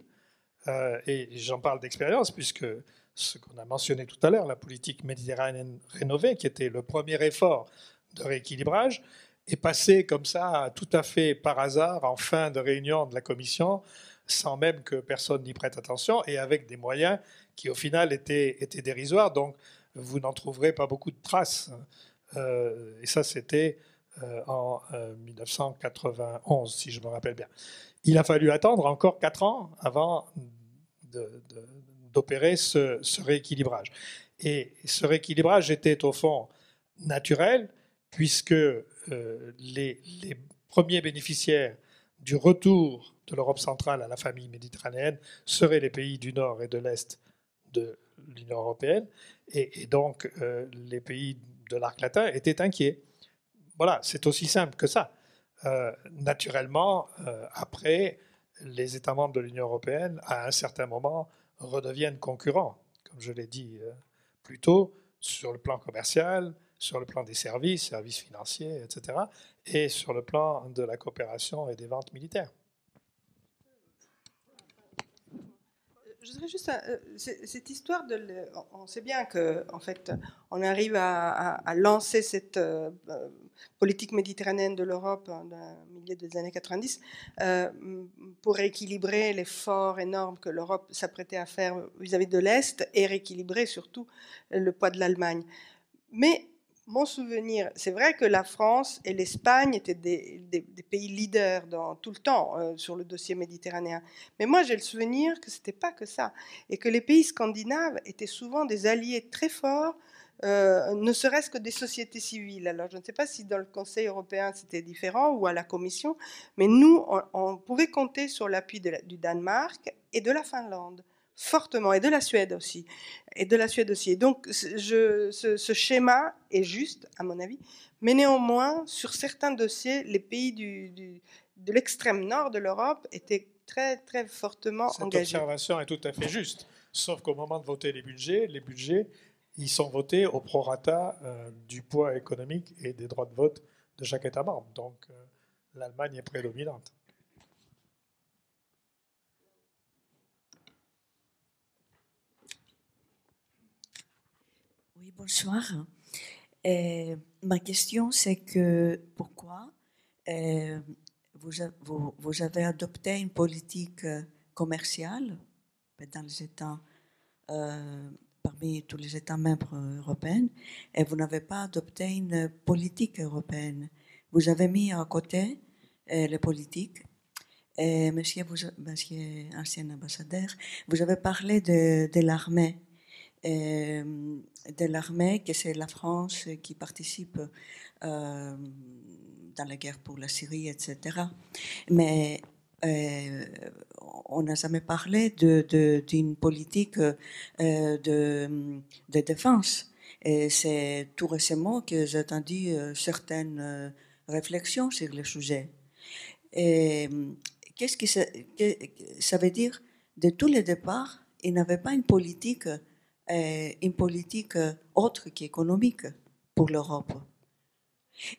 Et j'en parle d'expérience, puisque ce qu'on a mentionné tout à l'heure, la politique méditerranéenne rénovée, qui était le premier effort de rééquilibrage, est passé comme ça, tout à fait par hasard, en fin de réunion de la Commission, sans même que personne n'y prête attention, et avec des moyens qui, au final, étaient dérisoires. Donc, vous n'en trouverez pas beaucoup de traces. Et ça, c'était en 1991, si je me rappelle bien. Il a fallu attendre encore 4 ans avant d'opérer ce rééquilibrage. Et ce rééquilibrage était au fond naturel, puisque les premiers bénéficiaires du retour de l'Europe centrale à la famille méditerranéenne seraient les pays du nord et de l'est de l'Union européenne, et donc les pays de l'arc latin étaient inquiets. Voilà, c'est aussi simple que ça. Naturellement, après, les États membres de l'Union européenne, à un certain moment, redeviennent concurrents, comme je l'ai dit plus tôt, sur le plan commercial, sur le plan des services financiers, etc., et sur le plan de la coopération et des ventes militaires. Je dirais juste, cette histoire on sait bien qu'en fait, on arrive à lancer cette politique méditerranéenne de l'Europe dans le milieu des années 90 pour rééquilibrer l'effort énorme que l'Europe s'apprêtait à faire vis-à-vis de l'Est et rééquilibrer surtout le poids de l'Allemagne. Mais mon souvenir, c'est vrai que la France et l'Espagne étaient des pays leaders tout le temps sur le dossier méditerranéen. Mais moi, j'ai le souvenir que ce n'était pas que ça. Et que les pays scandinaves étaient souvent des alliés très forts, ne serait-ce que des sociétés civiles. Alors, je ne sais pas si dans le Conseil européen, c'était différent ou à la Commission, mais nous, on pouvait compter sur l'appui du Danemark et de la Finlande. Fortement, et de la Suède aussi. Et donc, ce schéma est juste, à mon avis, mais néanmoins, sur certains dossiers, les pays de l'extrême nord de l'Europe étaient très, très fortement engagés. Cette observation est tout à fait juste, sauf qu'au moment de voter les budgets, ils sont votés au prorata du poids économique et des droits de vote de chaque État membre. Donc, l'Allemagne est prédominante. Oui, bonsoir. Ma question, c'est que pourquoi vous avez adopté une politique commerciale dans les États, parmi tous les États membres européens, et vous n'avez pas adopté une politique européenne. Vous avez mis à côté les politiques. Et monsieur ancien ambassadeur, vous avez parlé de l'armée. De l'armée, que c'est la France qui participe dans la guerre pour la Syrie, etc. Mais on n'a jamais parlé d'une politique de défense. Et c'est tout récemment que j'ai entendu certaines réflexions sur le sujet. Et qu'est-ce que ça veut dire? De tous les départs, il n'avait pas une politique autre qu'économique pour l'Europe.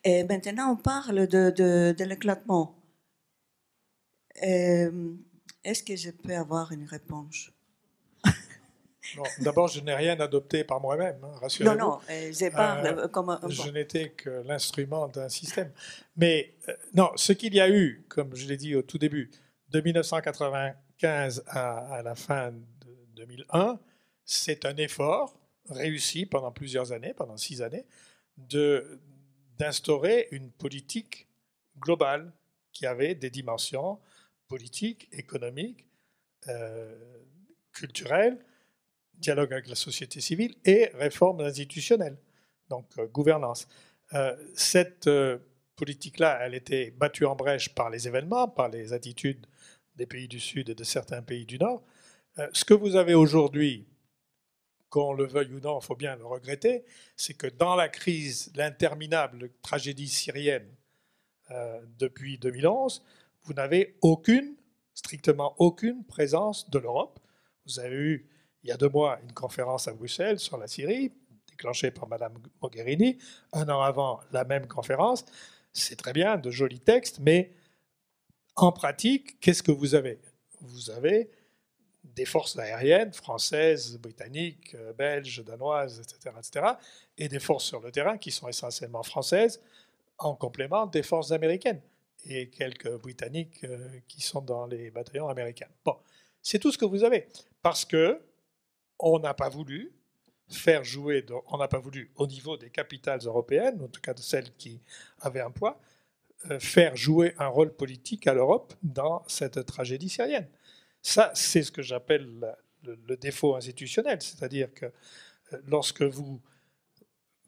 Et maintenant, on parle de l'éclatement. Est-ce que je peux avoir une réponse? D'abord, je n'ai rien adopté par moi-même, hein, rassurez-vous. Non, je parle comme un... Je n'étais que l'instrument d'un système. Mais non, ce qu'il y a eu, comme je l'ai dit au tout début, de 1995 à la fin de 2001, c'est un effort réussi pendant plusieurs années, pendant 6 années, d'instaurer une politique globale qui avait des dimensions politiques, économiques, culturelles, dialogue avec la société civile et réformes institutionnelles, donc gouvernance. Cette politique-là, elle était battue en brèche par les événements, par les attitudes des pays du Sud et de certains pays du Nord. Ce que vous avez aujourd'hui, qu'on le veuille ou non, il faut bien le regretter, c'est que dans la crise, l'interminable tragédie syrienne depuis 2011, vous n'avez strictement aucune présence de l'Europe. Vous avez eu, il y a 2 mois, une conférence à Bruxelles sur la Syrie, déclenchée par Mme Mogherini. 1 an avant, la même conférence. C'est très bien, de jolis textes, mais en pratique, qu'est-ce que vous avez? Vous avez des forces aériennes françaises, britanniques, belges, danoises, etc., et des forces sur le terrain qui sont essentiellement françaises, en complément des forces américaines et quelques Britanniques qui sont dans les bataillons américains. Bon, c'est tout ce que vous avez, parce que on n'a pas voulu faire jouer, on n'a pas voulu, au niveau des capitales européennes, en tout cas de celles qui avaient un poids, faire jouer un rôle politique à l'Europe dans cette tragédie syrienne. Ça, c'est ce que j'appelle le défaut institutionnel, c'est-à-dire que lorsque vous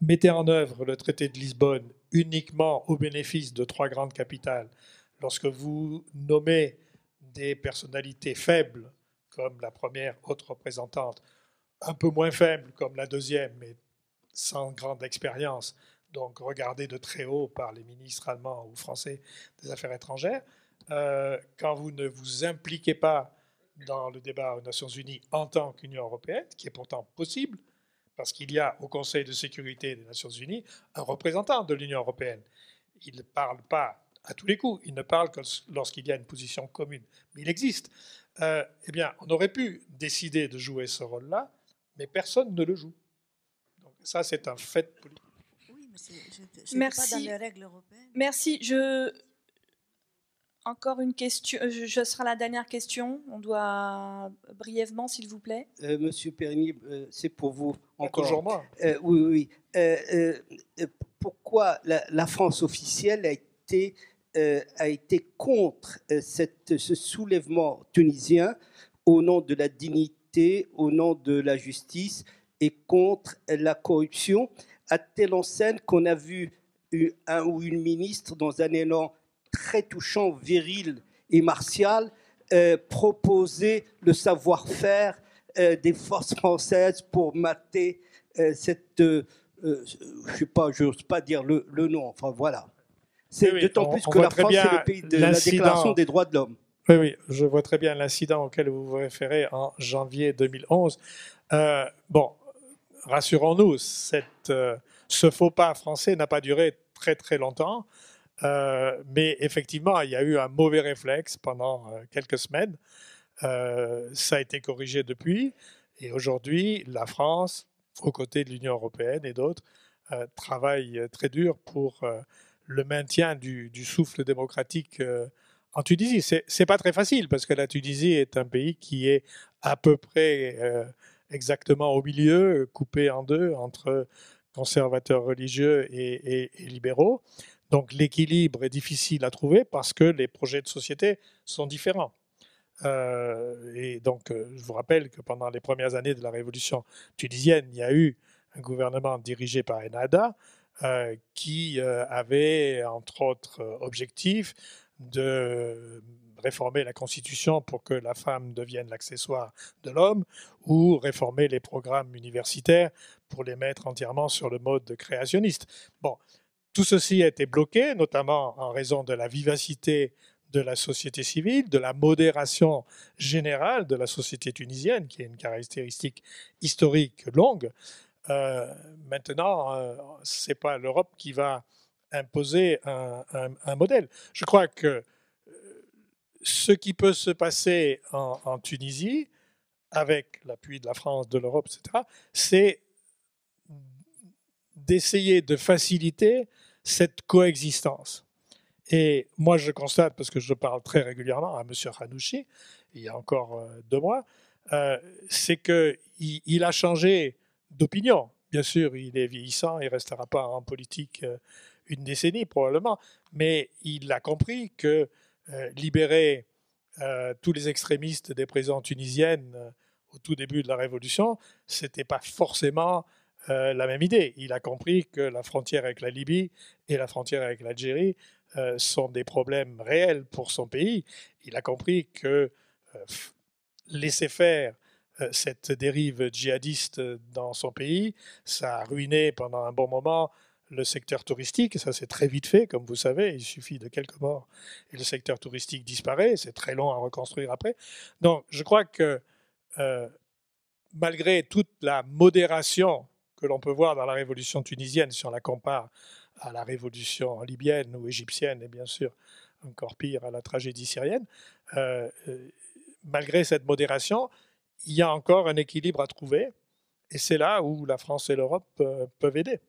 mettez en œuvre le traité de Lisbonne uniquement au bénéfice de 3 grandes capitales, lorsque vous nommez des personnalités faibles, comme la première haute représentante, un peu moins faible comme la deuxième, mais sans grande expérience, donc regardée de très haut par les ministres allemands ou français des Affaires étrangères, quand vous ne vous impliquez pas dans le débat aux Nations Unies en tant qu'Union européenne, qui est pourtant possible, parce qu'il y a au Conseil de sécurité des Nations Unies un représentant de l'Union européenne. Il ne parle pas à tous les coups, il ne parle que lorsqu'il y a une position commune, mais il existe. Eh bien, on aurait pu décider de jouer ce rôle-là, mais personne ne le joue. Donc ça, c'est un fait politique. Oui, mais Merci. Pas dans les règles européennes. Merci. Encore une question. Ce sera la dernière question. On doit brièvement, s'il vous plaît. Monsieur Perrigny, c'est pour vous encore. Toujours moi. Oui. Pourquoi la France officielle a été contre ce soulèvement tunisien au nom de la dignité, au nom de la justice et contre la corruption, à telle enseigne qu'on a vu un ou une ministre dans un élan très touchant, viril et martial, proposer le savoir-faire des forces françaises pour mater cette... je sais pas, je n'ose pas dire le nom, enfin voilà. C'est d'autant plus que la France est le pays de la Déclaration des droits de l'homme. Oui, je vois très bien l'incident auquel vous vous référez en janvier 2011. Bon, rassurons-nous, ce faux pas français n'a pas duré très très longtemps, mais effectivement, il y a eu un mauvais réflexe pendant quelques semaines. Ça a été corrigé depuis, et aujourd'hui, la France, aux côtés de l'Union européenne et d'autres, travaille très dur pour le maintien du souffle démocratique en Tunisie. C'est pas très facile parce que la Tunisie est un pays qui est à peu près exactement au milieu, coupé en deux entre conservateurs religieux et libéraux. Donc l'équilibre est difficile à trouver parce que les projets de société sont différents. Et donc je vous rappelle que pendant les premières années de la révolution tunisienne, il y a eu un gouvernement dirigé par Ennahda qui avait entre autres objectif de réformer la Constitution pour que la femme devienne l'accessoire de l'homme ou réformer les programmes universitaires pour les mettre entièrement sur le mode créationniste. Bon, tout ceci a été bloqué, notamment en raison de la vivacité de la société civile, de la modération générale de la société tunisienne, qui est une caractéristique historique longue. Maintenant, ce n'est pas l'Europe qui va imposer un modèle. Je crois que ce qui peut se passer en Tunisie, avec l'appui de la France, de l'Europe, etc., c'est d'essayer de faciliter cette coexistence. Et moi, je constate, parce que je parle très régulièrement à M. Hanouchi, il y a encore 2 mois, c'est qu'il a changé d'opinion. Bien sûr, il est vieillissant, il ne restera pas en politique une décennie probablement, mais il a compris que libérer tous les extrémistes des prisons tunisiennes au tout début de la Révolution, ce n'était pas forcément la même idée. Il a compris que la frontière avec la Libye et la frontière avec l'Algérie sont des problèmes réels pour son pays. Il a compris que laisser faire cette dérive djihadiste dans son pays, ça a ruiné pendant un bon moment le secteur touristique. Ça s'est très vite fait, comme vous savez. Il suffit de quelques morts et le secteur touristique disparaît. C'est très long à reconstruire après. Donc, je crois que malgré toute la modération que l'on peut voir dans la révolution tunisienne, si on la compare à la révolution libyenne ou égyptienne, et bien sûr encore pire à la tragédie syrienne, malgré cette modération, il y a encore un équilibre à trouver, et c'est là où la France et l'Europe peuvent aider.